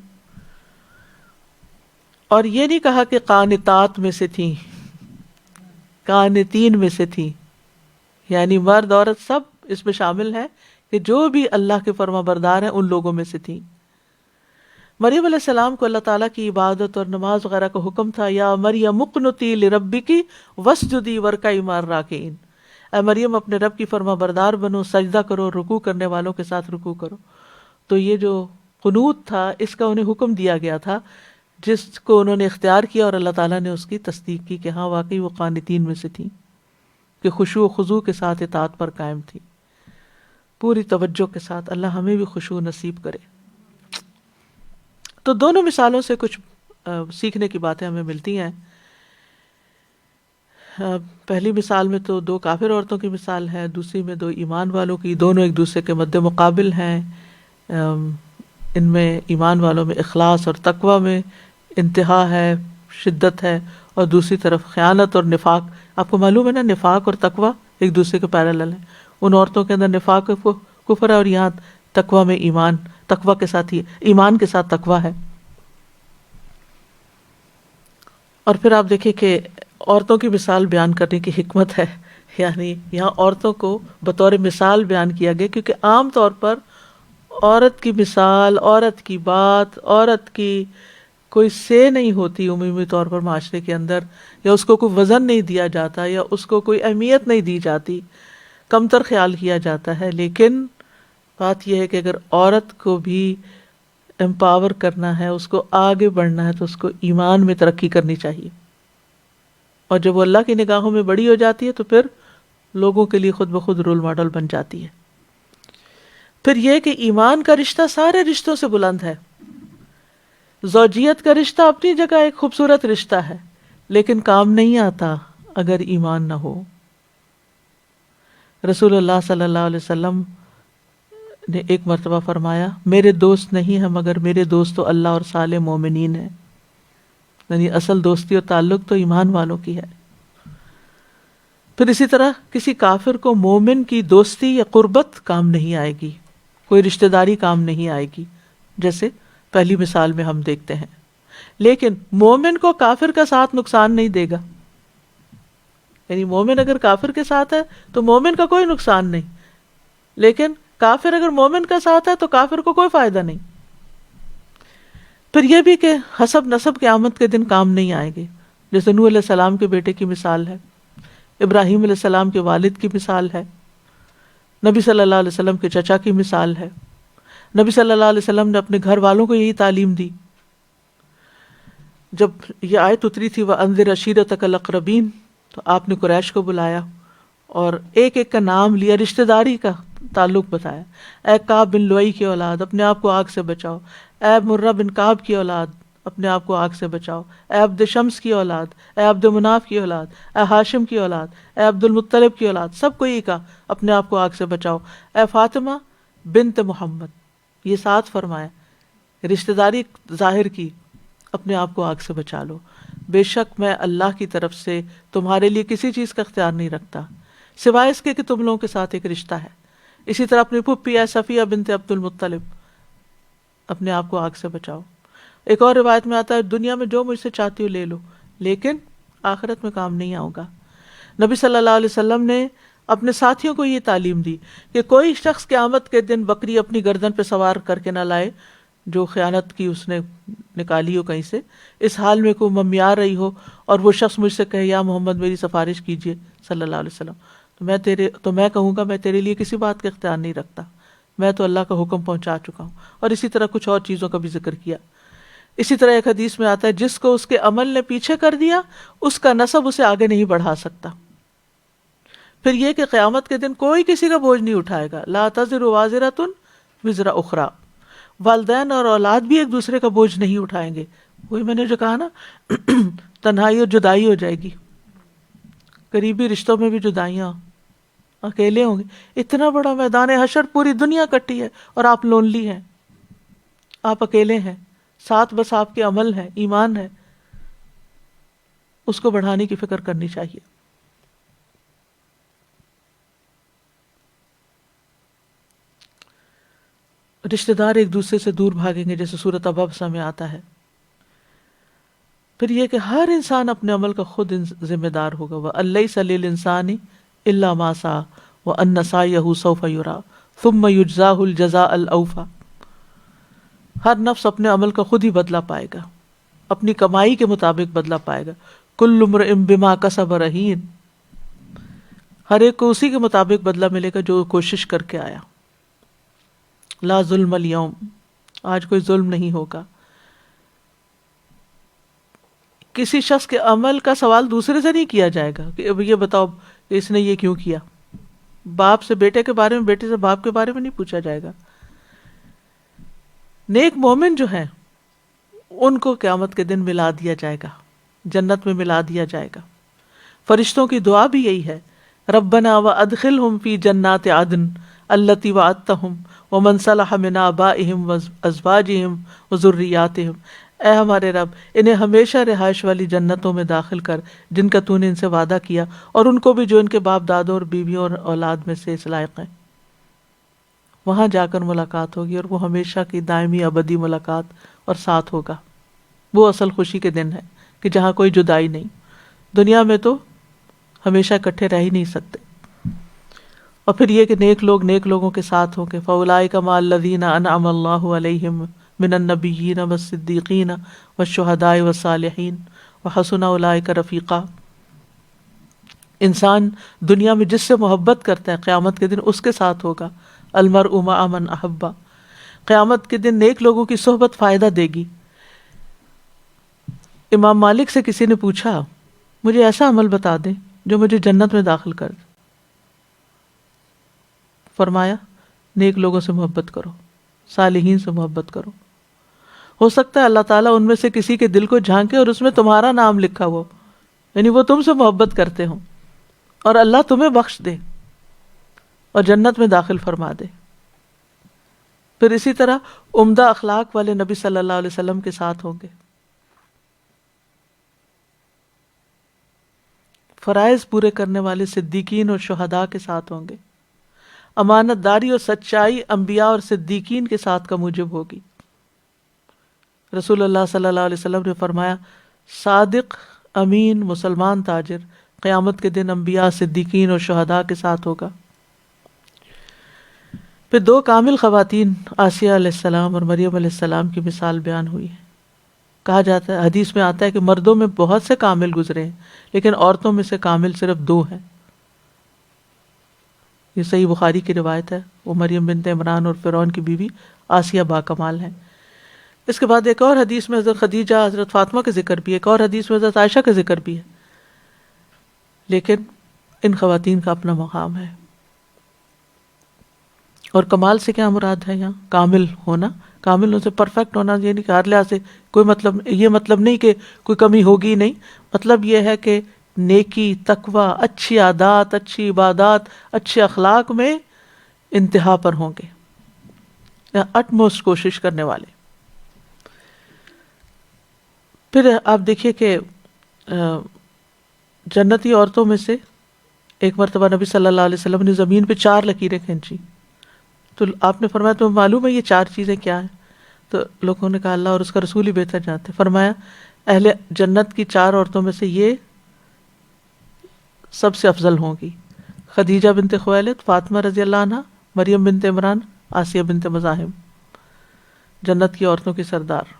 اور یہ نہیں کہا کہ قانتات میں سے تھیں، قانتین میں سے تھی، یعنی مرد عورت سب اس میں شامل ہے کہ جو بھی اللہ کے فرما بردار ہیں ان لوگوں میں سے تھی۔ مریم علیہ السلام کو اللہ تعالیٰ کی عبادت اور نماز وغیرہ کا حکم تھا، یا مریم اقنتی لربک واسجدی وارکعی مع الراکعین، اے مریم اپنے رب کی فرما بردار بنو، سجدہ کرو، رکوع کرنے والوں کے ساتھ رکوع کرو۔ تو یہ جو قنوت تھا اس کا انہیں حکم دیا گیا تھا، جس کو انہوں نے اختیار کیا، اور اللہ تعالیٰ نے اس کی تصدیق کی کہ ہاں واقعی وہ قانتین میں سے تھیں، کہ خشوع و خضوع کے ساتھ اطاعت پر قائم تھی، پوری توجہ کے ساتھ۔ اللہ ہمیں بھی خشوع نصیب کرے۔ تو دونوں مثالوں سے کچھ سیکھنے کی باتیں ہمیں ملتی ہیں۔ پہلی مثال میں تو دو کافر عورتوں کی مثال ہے، دوسری میں دو ایمان والوں کی، دونوں ایک دوسرے کے مد مقابل ہیں۔ ان میں ایمان والوں میں اخلاص اور تقوی میں انتہا ہے، شدت ہے، اور دوسری طرف خیانت اور نفاق۔ آپ کو معلوم ہے نا نفاق اور تقوی ایک دوسرے کے پیرالل ہیں۔ ان عورتوں کے اندر نفاق کفر ہے، اور یہاں تقوی میں ایمان، تقوی کے ساتھ ہی ایمان کے ساتھ تقوی ہے۔ اور پھر آپ دیکھیں کہ عورتوں کی مثال بیان کرنے کی حکمت ہے، یعنی یہاں عورتوں کو بطور مثال بیان کیا گیا، کیونکہ عام طور پر عورت کی مثال، عورت کی بات، عورت کی کوئی سے نہیں ہوتی عمومی طور پر معاشرے کے اندر، یا اس کو کوئی وزن نہیں دیا جاتا، یا اس کو کوئی اہمیت نہیں دی جاتی، کمتر خیال کیا جاتا ہے. لیکن بات یہ ہے کہ اگر عورت کو بھی امپاور کرنا ہے، اس کو آگے بڑھنا ہے، تو اس کو ایمان میں ترقی کرنی چاہیے. اور جب وہ اللہ کی نگاہوں میں بڑی ہو جاتی ہے تو پھر لوگوں کے لیے خود بخود رول ماڈل بن جاتی ہے. پھر یہ کہ ایمان کا رشتہ سارے رشتوں سے بلند ہے. زوجیت کا رشتہ اپنی جگہ ایک خوبصورت رشتہ ہے، لیکن کام نہیں آتا اگر ایمان نہ ہو. رسول اللہ صلی اللہ علیہ وسلم نے ایک مرتبہ فرمایا، میرے دوست نہیں ہیں مگر میرے دوست تو اللہ اور صالح مومنین ہیں. یعنی اصل دوستی اور تعلق تو ایمان والوں کی ہے. پھر اسی طرح کسی کافر کو مومن کی دوستی یا قربت کام نہیں آئے گی، کوئی رشتہ داری کام نہیں آئے گی، جیسے پہلی مثال میں ہم دیکھتے ہیں. لیکن مومن کو کافر کا ساتھ نقصان نہیں دے گا. یعنی مومن اگر کافر کے ساتھ ہے تو مومن کا کوئی نقصان نہیں، لیکن کافر اگر مومن کا ساتھ ہے تو کافر کو کوئی فائدہ نہیں. پھر یہ بھی کہ حسب نسب قیامت کے دن کام نہیں آئیں گے، جیسے نوح علیہ السلام کے بیٹے کی مثال ہے، ابراہیم علیہ السلام کے والد کی مثال ہے، نبی صلی اللہ علیہ وسلم کے چچا کی مثال ہے. نبی صلی اللہ علیہ وسلم نے اپنے گھر والوں کو یہی تعلیم دی. جب یہ آیت اتری تھی وَأَنذِرْ عَشِيرَتَكَ الْأَقْرَبِينَ، تو آپ نے قریش کو بلایا اور ایک ایک کا نام لیا، رشتہ داری کا تعلق بتایا. اے کعب بن لؤی کی اولاد، اپنے آپ کو آگ سے بچاؤ. اے مرہ بن کعب کی اولاد، اپنے آپ کو آگ سے بچاؤ. اے عبد شمس کی اولاد، اے عبد مناف کی اولاد، اے ہاشم کی اولاد، اے عبد المطلب کی اولاد، سب کو یہ کہا اپنے آپ کو آگ سے بچاؤ. اے فاطمہ بنت محمد، یہ ساتھ فرمایا، رشتہ داری ظاہر کی، اپنے آپ کو آگ سے بچا لو. بے شک میں اللہ کی طرف سے تمہارے لیے کسی چیز کا اختیار نہیں رکھتا سوائے اس کے کہ تم لوگوں کے ساتھ ایک رشتہ ہے. اسی طرح اپنی پھپھی ہے صفیہ بنت عبد المطلب، اپنے آپ کو آگ سے بچاؤ. ایک اور روایت میں آتا ہے دنیا میں جو مجھ سے چاہتی ہو لے لو، لیکن آخرت میں کام نہیں آؤں گا. نبی صلی اللہ علیہ وسلم نے اپنے ساتھیوں کو یہ تعلیم دی کہ کوئی شخص قیامت کے دن بکری اپنی گردن پہ سوار کر کے نہ لائے جو خیانت کی اس نے نکالی ہو کہیں سے، اس حال میں کوئی ممیار رہی ہو اور وہ شخص مجھ سے کہے یا محمد میری سفارش کیجیے صلی اللہ علیہ وسلم، تو میں کہوں گا میں تیرے لیے کسی بات کا اختیار نہیں رکھتا، میں تو اللہ کا حکم پہنچا چکا ہوں. اور اسی طرح کچھ اور چیزوں کا بھی ذکر کیا. اسی طرح ایک حدیث میں آتا ہے جس کو اس کے عمل نے پیچھے کر دیا اس کا نسب اسے آگے نہیں بڑھا سکتا. پھر یہ کہ قیامت کے دن کوئی کسی کا بوجھ نہیں اٹھائے گا. لا تزر وازرۃ وزر اخری، والدین اور اولاد بھی ایک دوسرے کا بوجھ نہیں اٹھائیں گے. وہی میں نے جو کہا نا تنہائی اور جدائی ہو جائے گی، قریبی رشتوں میں بھی جدائیاں، اکیلے ہوں گے. اتنا بڑا میدان حشر، پوری دنیا کٹی ہے اور آپ لونلی ہیں، آپ اکیلے ہیں. ساتھ بس آپ کے عمل ہے، ایمان ہے، اس کو بڑھانے کی فکر کرنی چاہیے. رشتہ دار ایک دوسرے سے دور بھاگیں گے جیسے سورۃ ابسہ میں آتا ہے. پھر یہ کہ ہر انسان اپنے عمل کا خود ذمہ دار ہوگا. وَأَلَّيْسَ لِلْإِنسَانِ إِلَّا مَا سَعَىٰ وَأَنَّ سَعْيَهُ سَوْفَ يُرَىٰ ثُمَّ يُجْزَاهُ الْجَزَاءَ الْأَوْفَىٰ. ہر نفس اپنے عمل کا خود ہی بدلہ پائے گا، اپنی کمائی کے مطابق بدلہ پائے گا. كُلُّ امْرِئٍ بِمَا كَسَبَ رَهِينٌ، ہر ایک کو اسی کے مطابق بدلہ ملے گا جو کوشش کر کے آیا. لا ظلم اليوم، آج کوئی ظلم نہیں ہوگا. کسی شخص کے عمل کا سوال دوسرے سے نہیں کیا جائے گا کہ اب یہ بتاؤ کہ اس نے یہ کیوں کیا. باپ سے بیٹے کے بارے میں، بیٹے سے باپ کے بارے میں نہیں پوچھا جائے گا. نیک مومن جو ہیں ان کو قیامت کے دن ملا دیا جائے گا، جنت میں ملا دیا جائے گا. فرشتوں کی دعا بھی یہی ہے، ربنا وادخلہم فی جنات عدن التی وعدتہم ومن صلح من آبائہم وازواجہم وذریاتہم. اے ہمارے رب، انہیں ہمیشہ رہائش والی جنتوں میں داخل کر جن کا تو نے ان سے وعدہ کیا، اور ان کو بھی جو ان کے باپ دادوں اور بیویوں اور اولاد میں سے اس لائق ہیں. وہاں جا کر ملاقات ہوگی اور وہ ہمیشہ کی دائمی ابدی ملاقات اور ساتھ ہوگا. وہ اصل خوشی کے دن ہے کہ جہاں کوئی جدائی نہیں. دنیا میں تو ہمیشہ اکٹھے رہ ہی نہیں سکتے. اور پھر یہ کہ نیک لوگ نیک لوگوں کے ساتھ ہوں گے. فَأُولَٰئِكَ مَعَ الَّذِينَ أَنْعَمَ اللَّهُ عَلَيْهِم مِّنَ النَّبِيِّينَ وَالصِّدِّيقِينَ وَالشُّهَدَاءِ وَالصَّالِحِينَ وَحَسُنَ أُولَٰئِكَ رَفِيقًا. انسان دنیا میں جس سے محبت کرتا ہے قیامت کے دن اس کے ساتھ ہوگا. المرء مع من احب. قیامت کے دن نیک لوگوں کی صحبت فائدہ دے گی. امام مالک سے کسی نے پوچھا مجھے ایسا عمل بتا دیں جو مجھے جنت میں داخل کر دے. فرمایا نیک لوگوں سے محبت کرو، صالحین سے محبت کرو. ہو سکتا ہے اللہ تعالیٰ ان میں سے کسی کے دل کو جھانکے اور اس میں تمہارا نام لکھا ہو، یعنی وہ تم سے محبت کرتے ہوں، اور اللہ تمہیں بخش دے اور جنت میں داخل فرما دے. پھر اسی طرح عمدہ اخلاق والے نبی صلی اللہ علیہ وسلم کے ساتھ ہوں گے. فرائض پورے کرنے والے صدیقین اور شہداء کے ساتھ ہوں گے. امانت داری اور سچائی انبیاء اور صدیقین کے ساتھ کا موجب ہوگی. رسول اللہ صلی اللہ علیہ وسلم نے فرمایا صادق امین مسلمان تاجر قیامت کے دن انبیاء صدیقین اور شہداء کے ساتھ ہوگا. پھر دو کامل خواتین آسیہ علیہ السلام اور مریم علیہ السلام کی مثال بیان ہوئی ہے. کہا جاتا ہے حدیث میں آتا ہے کہ مردوں میں بہت سے کامل گزرے ہیں لیکن عورتوں میں سے کامل صرف دو ہیں. یہ صحیح بخاری کی روایت ہے. وہ مریم بنت عمران اور فرعون کی بیوی آسیہ باکمال ہیں. اس کے بعد ایک اور حدیث میں حضرت خدیجہ حضرت فاطمہ کا ذکر بھی ہے, ایک اور حدیث میں حضرت عائشہ کا ذکر بھی ہے, لیکن ان خواتین کا اپنا مقام ہے. اور کمال سے کیا مراد ہے یہاں؟ کامل ہونا, کامل ہونے سے پرفیکٹ ہونا, یعنی کہ ہر لحاظ سے کوئی مطلب, یہ مطلب نہیں کہ کوئی کمی ہوگی نہیں, مطلب یہ ہے کہ نیکی, تقوی, اچھی عادات, اچھی عبادات, اچھے اخلاق میں انتہا پر ہوں گے, اٹ موسٹ کوشش کرنے والے. پھر آپ دیکھیے کہ جنتی عورتوں میں سے ایک مرتبہ نبی صلی اللہ علیہ وسلم نے زمین پہ 4 لکیریں کھینچی, تو آپ نے فرمایا تمہیں معلوم ہے یہ 4 چیزیں کیا ہیں؟ تو لوگوں نے کہا اللہ اور اس کا رسول ہی بہتر جانتے. فرمایا اہل جنت کی 4 عورتوں میں سے یہ سب سے افضل ہوں گی, خدیجہ بنت خویلد, فاطمہ رضی اللہ عنہ, مریم بنت عمران, آسیہ بنت مزاحم, جنت کی عورتوں کی سردار.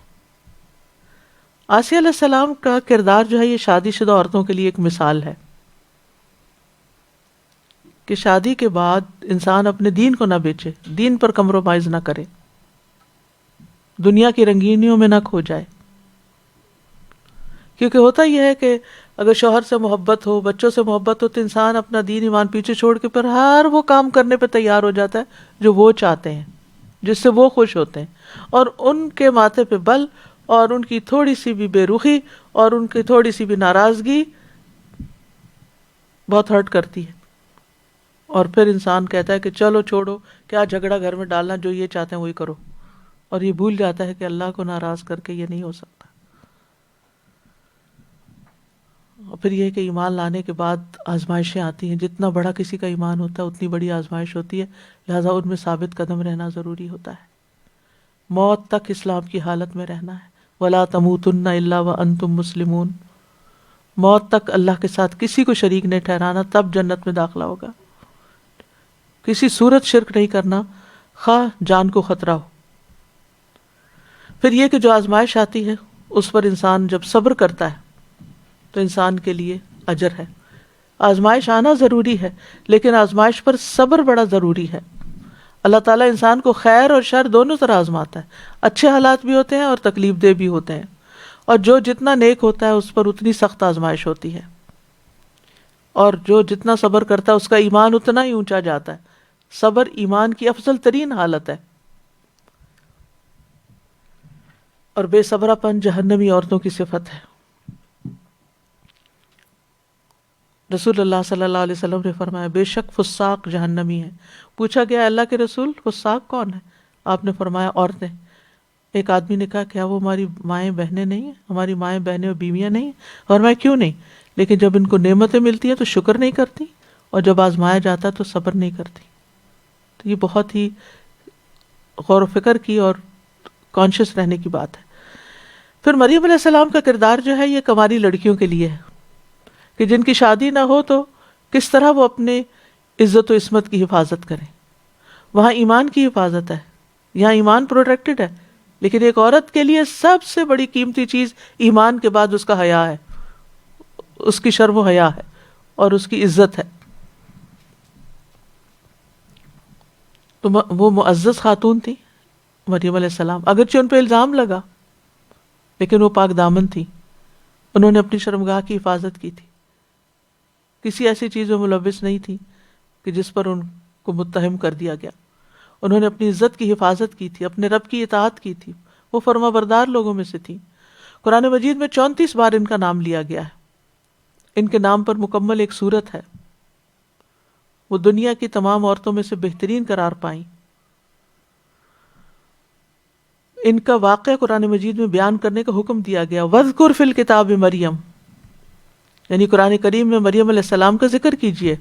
آسیہ علیہ السلام کا کردار جو ہے یہ شادی شدہ عورتوں کے لیے ایک مثال ہے کہ شادی کے بعد انسان اپنے دین کو نہ بیچے, دین پر کمپرومائز نہ کرے, دنیا کی رنگینیوں میں نہ کھو جائے. کیونکہ ہوتا یہ ہے کہ اگر شوہر سے محبت ہو, بچوں سے محبت ہو, تو انسان اپنا دین ایمان پیچھے چھوڑ کے پھر ہر وہ کام کرنے پہ تیار ہو جاتا ہے جو وہ چاہتے ہیں, جس سے وہ خوش ہوتے ہیں, اور ان کے ماتھے پہ بل اور ان کی تھوڑی سی بھی بے رخی اور ان کی تھوڑی سی بھی ناراضگی بہت ہرٹ کرتی ہے. اور پھر انسان کہتا ہے کہ چلو چھوڑو, کیا جھگڑا گھر میں ڈالنا, جو یہ چاہتے ہیں وہی کرو, اور یہ بھول جاتا ہے کہ اللہ کو ناراض کر کے یہ نہیں ہو سکتا. اور پھر یہ کہ ایمان لانے کے بعد آزمائشیں آتی ہیں, جتنا بڑا کسی کا ایمان ہوتا ہے اتنی بڑی آزمائش ہوتی ہے, لہٰذا ان میں ثابت قدم رہنا ضروری ہوتا ہے. موت تک اسلام کی حالت میں رہنا ہے. وَلَا تَمُوتُنَّ إِلَّا وَأَنْتُمْ مُسْلِمُونَ, موت تک اللہ کے ساتھ کسی کو شریک نہیں ٹھہرانا, تب جنت میں داخلہ ہوگا. کسی صورت شرک نہیں کرنا, خواہ جان کو خطرہ ہو. پھر یہ کہ جو آزمائش آتی ہے اس پر انسان جب صبر کرتا ہے تو انسان کے لیے اجر ہے. آزمائش آنا ضروری ہے لیکن آزمائش پر صبر بڑا ضروری ہے. اللہ تعالیٰ انسان کو خیر اور شر دونوں طرح آزماتا ہے, اچھے حالات بھی ہوتے ہیں اور تکلیف دہ بھی ہوتے ہیں, اور جو جتنا نیک ہوتا ہے اس پر اتنی سخت آزمائش ہوتی ہے, اور جو جتنا صبر کرتا ہے اس کا ایمان اتنا ہی اونچا جاتا ہے. صبر ایمان کی افضل ترین حالت ہے. اور بے صبرا پن جہنمی عورتوں کی صفت ہے. رسول اللہ صلی اللہ علیہ وسلم نے فرمایا بے شک فساق جہنمی ہے. پوچھا گیا اللہ کے رسول فساق کون ہے؟ آپ نے فرمایا عورتیں. ایک آدمی نے کہا کیا وہ ہماری مائیں بہنیں نہیں ہیں, ہماری مائیں بہنیں اور بیویاں نہیں ہیں؟ فرمایا کیوں نہیں, لیکن جب ان کو نعمتیں ملتی ہیں تو شکر نہیں کرتی, اور جب آزمایا جاتا ہے تو صبر نہیں کرتی. تو یہ بہت ہی غور و فکر کی اور کانشیس رہنے کی بات ہے. پھر مریم علیہ السلام کا کردار جو ہے یہ کماری لڑکیوں کے لیے ہے کہ جن کی شادی نہ ہو تو کس طرح وہ اپنے عزت و عصمت کی حفاظت کریں. وہاں ایمان کی حفاظت ہے، یہاں ایمان پروٹیکٹڈ ہے، لیکن ایک عورت کے لیے سب سے بڑی قیمتی چیز ایمان کے بعد اس کا حیا ہے، اس کی شرم و حیا ہے اور اس کی عزت ہے. تو وہ معزز خاتون تھی مریم علیہ السلام، اگرچہ ان پہ الزام لگا لیکن وہ پاک دامن تھی. انہوں نے اپنی شرمگاہ کی حفاظت کی تھی، کسی ایسی چیز میں ملوث نہیں تھی کہ جس پر ان کو متہم کر دیا گیا. انہوں نے اپنی عزت کی حفاظت کی تھی، اپنے رب کی اطاعت کی تھی، وہ فرما بردار لوگوں میں سے تھی. قرآن مجید میں 34 بار ان کا نام لیا گیا ہے. ان کے نام پر مکمل ایک سورت ہے. وہ دنیا کی تمام عورتوں میں سے بہترین قرار پائیں. ان کا واقعہ قرآن مجید میں بیان کرنے کا حکم دیا گیا. وَاذْكُرْ فِي الْكِتَابِ مریم، یعنی قرآن کریم میں مریم علیہ السلام کا ذکر کیجئے.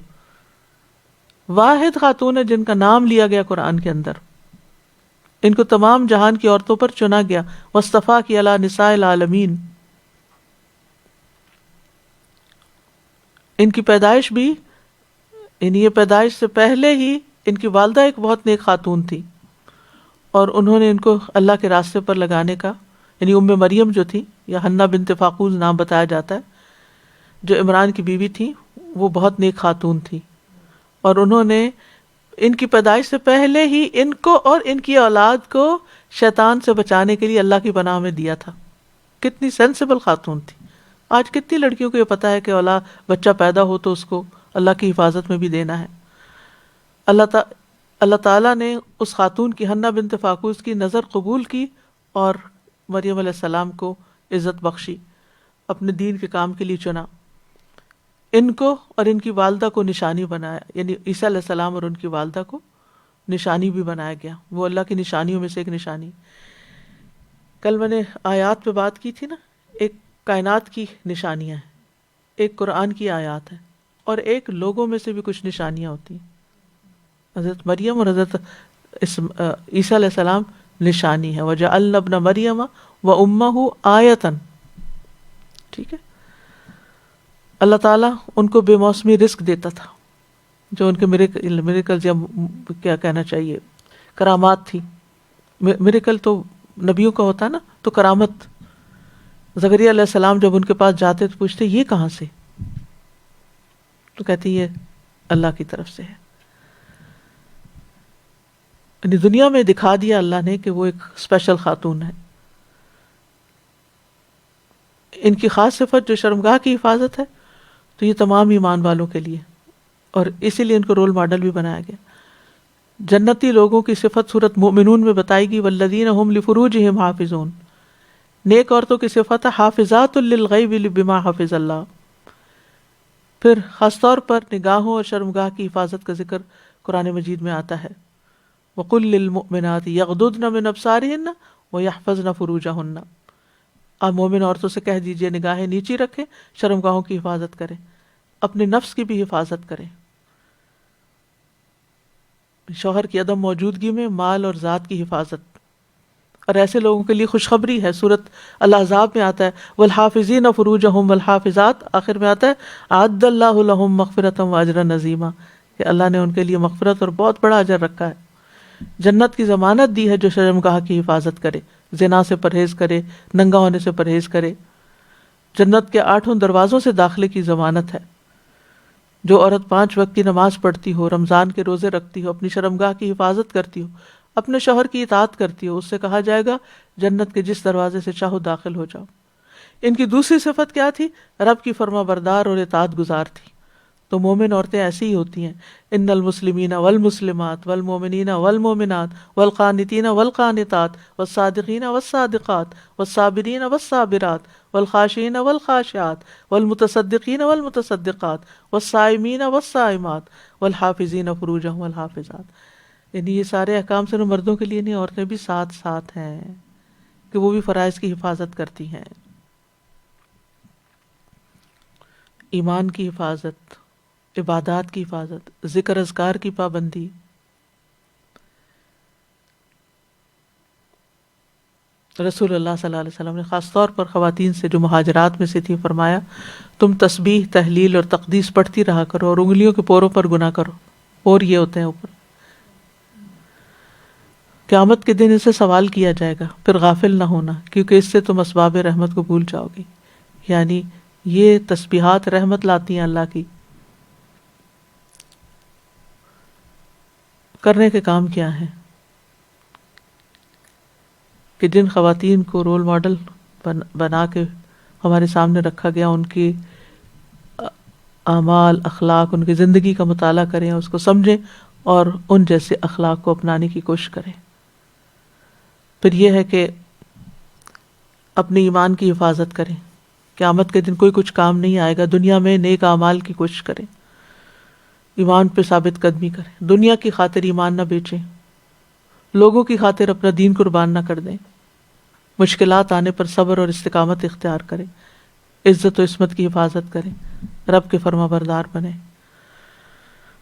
واحد خاتون ہے جن کا نام لیا گیا قرآن کے اندر. ان کو تمام جہان کی عورتوں پر چنا گیا. وَاصْطَفَاكِ عَلَىٰ نِسَاءِ الْعَالَمِينَ. ان کی پیدائش بھی، یعنی یہ پیدائش سے پہلے ہی ان کی والدہ ایک بہت نیک خاتون تھی اور انہوں نے ان کو اللہ کے راستے پر لگانے کا، یعنی ام مریم جو تھی، یا حنہ بنت فاقوز نام بتایا جاتا ہے، جو عمران کی بیوی تھی، وہ بہت نیک خاتون تھی. اور انہوں نے ان کی پیدائش سے پہلے ہی ان کو اور ان کی اولاد کو شیطان سے بچانے کے لیے اللہ کی پناہ میں دیا تھا. کتنی سینسیبل خاتون تھی. آج کتنی لڑکیوں کو یہ پتا ہے کہ بچہ پیدا ہو تو اس کو اللہ کی حفاظت میں بھی دینا ہے. اللہ تعالیٰ نے اس خاتون کی، حنہ بنت فاقوس کی نظر قبول کی اور مریم علیہ السلام کو عزت بخشی، اپنے دین کے کام کے لیے چنا. ان کو اور ان کی والدہ کو نشانی بنایا، یعنی عیسیٰ علیہ السلام اور ان کی والدہ کو نشانی بھی بنایا گیا. وہ اللہ کی نشانیوں میں سے ایک نشانی. کل میں نے آیات پہ بات کی تھی نا، ایک کائنات کی نشانیاں ہیں، ایک قرآن کی آیات ہیں، اور ایک لوگوں میں سے بھی کچھ نشانیاں ہوتی ہیں. حضرت مریم اور حضرت عیسیٰ علیہ السلام نشانی ہے. وَجَعَلْنَا ابْنَ مَرْيَمَ وَأُمَّهُ آیَةً. ٹھیک ہے. اللہ تعالیٰ ان کو بے موسمی رزق دیتا تھا، جو ان کے میریکل یا کیا کہنا چاہیے کرامات تھی. میریکل تو نبیوں کا ہوتا ہے نا، تو کرامت. زکریا علیہ السلام جب ان کے پاس جاتے تو پوچھتے یہ کہاں سے، تو کہتی یہ اللہ کی طرف سے ہے. یعنی دنیا میں دکھا دیا اللہ نے کہ وہ ایک اسپیشل خاتون ہے. ان کی خاص صفت جو شرمگاہ کی حفاظت ہے، تو یہ تمام ایمان والوں کے لیے، اور اسی لیے ان کو رول ماڈل بھی بنایا گیا. جنتی لوگوں کی صفت سورۃ مومنون میں بتائی گئی. والذین هم لفروجہم حافظون. نیک عورتوں کی صفت ہے حافظات للغیب بما حفظ اللہ. پھر خاص طور پر نگاہوں اور شرمگاہ کی حفاظت کا ذکر قرآن مجید میں آتا ہے. وَقُلْ لِلْمُؤْمِنَاتِ يَغْضُضْنَ مِنْ أَبْصَارِهِنَّ وَيَحْفَظْنَ فُرُوجَهُنَّ. آپ مومن عورتوں سے کہہ دیجئے نگاہیں نیچی رکھیں، شرمگاہوں کی حفاظت کریں، اپنے نفس کی بھی حفاظت کریں. شوہر کی عدم موجودگی میں مال اور ذات کی حفاظت. اور ایسے لوگوں کے لیے خوشخبری ہے. سورۃ الاحزاب میں آتا ہے والحافظین فروجہم والحافظات، آخر میں آتا ہے اعد اللہ لہم مغفرۃ واجرا عظیما، کہ اللہ نے ان کے لیے مغفرت اور بہت بڑا اجر رکھا ہے. جنت کی ضمانت دی ہے جو شرمگاہ کی حفاظت کرے، زنا سے پرہیز کرے، ننگا ہونے سے پرہیز کرے. جنت کے 8 دروازوں سے داخلے کی ضمانت ہے. جو عورت 5 وقت کی نماز پڑھتی ہو، رمضان کے روزے رکھتی ہو، اپنی شرمگاہ کی حفاظت کرتی ہو، اپنے شوہر کی اطاعت کرتی ہو، اس سے کہا جائے گا جنت کے جس دروازے سے چاہو داخل ہو جاؤ. ان کی دوسری صفت کیا تھی؟ رب کی فرما بردار اور اطاعت گزار تھی. تو مومن عورتیں ایسی ہی ہوتی ہیں. ان المسلمین والمسلمات والمؤمنین والمؤمنات والقانتین والقانتات والصادقین والصادقات والصابرین والصابرات والخاشعین والخاشعات والمتصدقین والمتصدقات والصائمین والصائمات والحافظین فروجہم والحافظات. یعنی یہ سارے احکام صرف مردوں کے لیے نہیں، عورتیں بھی ساتھ ساتھ ہیں کہ وہ بھی فرائض کی حفاظت کرتی ہیں. ایمان کی حفاظت، عبادات کی حفاظت، ذکر اذکار کی پابندی. رسول اللہ صلی اللہ علیہ وسلم نے خاص طور پر خواتین سے جو مہاجرات میں سے تھی فرمایا تم تسبیح، تحلیل اور تقدیس پڑھتی رہا کرو اور انگلیوں کے پوروں پر گنا کرو. پور یہ ہوتے ہیں اوپر. قیامت کے دن اسے سوال کیا جائے گا، پھر غافل نہ ہونا کیونکہ اس سے تم اسباب رحمت کو بھول جاؤ گی. یعنی یہ تسبیحات رحمت لاتی ہیں اللہ کی. کرنے کے کام کیا ہیں کہ جن خواتین کو رول ماڈل بنا کے ہمارے سامنے رکھا گیا، ان کی اعمال، اخلاق، ان کی زندگی کا مطالعہ کریں، اس کو سمجھیں اور ان جیسے اخلاق کو اپنانے کی کوشش کریں. پھر یہ ہے کہ اپنے ایمان کی حفاظت کریں. قیامت کے دن کوئی کچھ کام نہیں آئے گا. دنیا میں نیک اعمال کی کوشش کریں، ایمان پہ ثابت قدمی کریں. دنیا کی خاطر ایمان نہ بیچیں، لوگوں کی خاطر اپنا دین قربان نہ کر دیں. مشکلات آنے پر صبر اور استقامت اختیار کریں. عزت و عصمت کی حفاظت کریں، رب کے فرما بردار بنیں.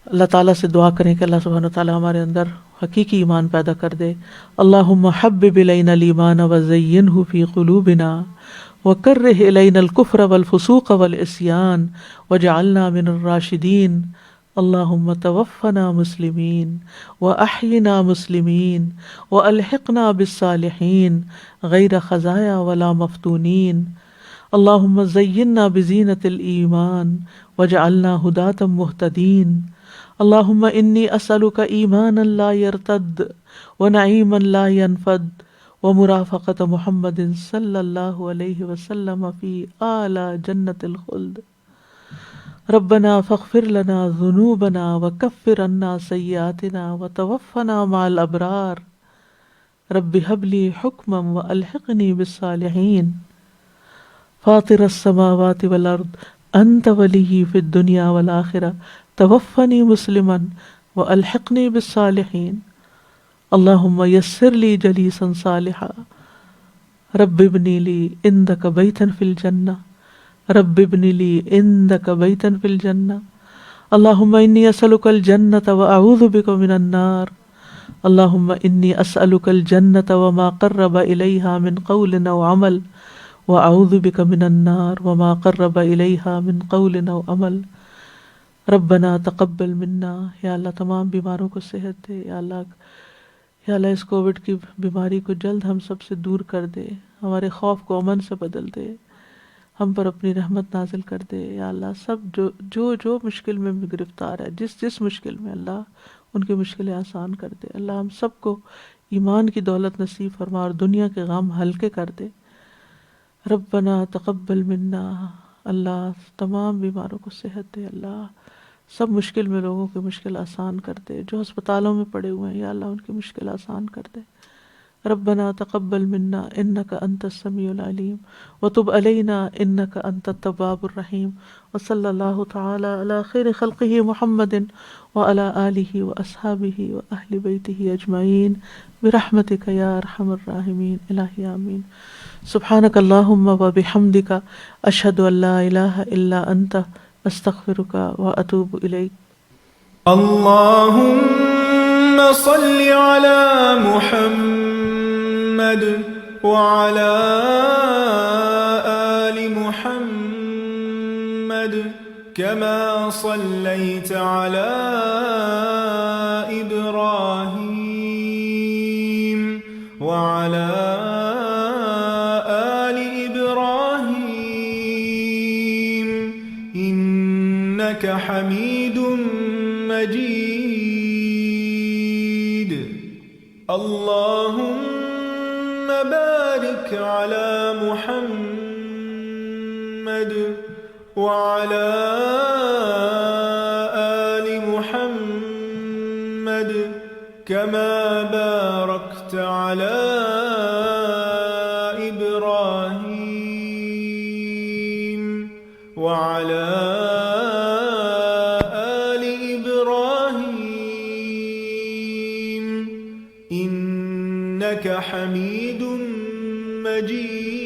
اللہ تعالیٰ سے دعا کریں کہ اللہ سبحانہ وتعالیٰ ہمارے اندر حقیقی ایمان پیدا کر دے. اللہم حبب الینا الایمان وزینہ فی قلوبنا وکرہ الینا الکفر والفسوق والعصیان وجعلنا من الراشدین. اللہم توفنا مسلمین واحینا مسلمین والحقنا بالصالحین غیر خزایا ولا مفتونین. اللہم زینا بزینۃ الایمان وجعلنا ہداۃ مہتدین. اللہم انی اسألک ایمانا لا یرتد ونعیما لا ینفد ومرافقۃ محمد صلی اللہ علیہ وسلم فی اعلی جنۃ الخلد. ربنا فاغفر لنا ذنوبنا وکفر عنا سیئاتنا وتوفنا مع الابرار. رب هب لی حکما والحقنی بالصالحین. فاطر السماوات والارض انت ولی فی الدنیا والآخرہ توفنی مسلما والحقنی بالصالحین. اللہم یسر لی جلیسا صالحا. رب ابنی لی عندک بیتا فی الجنہ. رب ابن لی عندک بیتا فی الجنہ. اللہم انی اسألک الجنۃ واعوذ بک من النار. اللہم انی اسألک الجنۃ وما قرب الیہا من قول او عمل واعوذ بک من النار وما قرب الیہا من قول او عمل. ربنا تقبل منا. یا اللہ تمام بیماروں کو صحت دے. یا اللہ اس کووڈ کی بیماری کو جلد ہم سب سے دور کر دے. ہمارے خوف کو امن سے بدل دے. ہم پر اپنی رحمت نازل کر دے. یا اللہ سب جو مشکل میں گرفتار ہے، جس مشکل میں، اللہ ان کی مشکلیں آسان کر دے. اللہ ہم سب کو ایمان کی دولت نصیب فرما اور دنیا کے غم ہلکے کر دے. ربنا تقبل منا. اللہ تمام بیماروں کو صحت دے. اللہ سب مشکل میں لوگوں کی مشکل آسان کر دے. جو ہسپتالوں میں پڑے ہوئے ہیں، یا اللہ ان کی مشکل آسان کر دے. ربنا تقبل منا انک انت السمیع العلیم وتب علینا انک انت التواب الرحیم. وصلی اللہ تعالی علی خیر خلقہ محمد وعلی آلہ واصحابہ واہل بیتہ اجمعین برحمتک یا ارحم الراحمین. الہی آمین. سبحانک اللہم وبحمدک اشہد ان لا الہ الا انت استغفرک واتوب الیک. اللهم صل على محمد وعلى آل محمد كما صليت على إبراهيم وعلى آل إبراهيم إنك حميد مجيد. اللهم بارك على محمد وعلى آل محمد كما باركت على إبراهيم وعلى إنك حميد مجيد.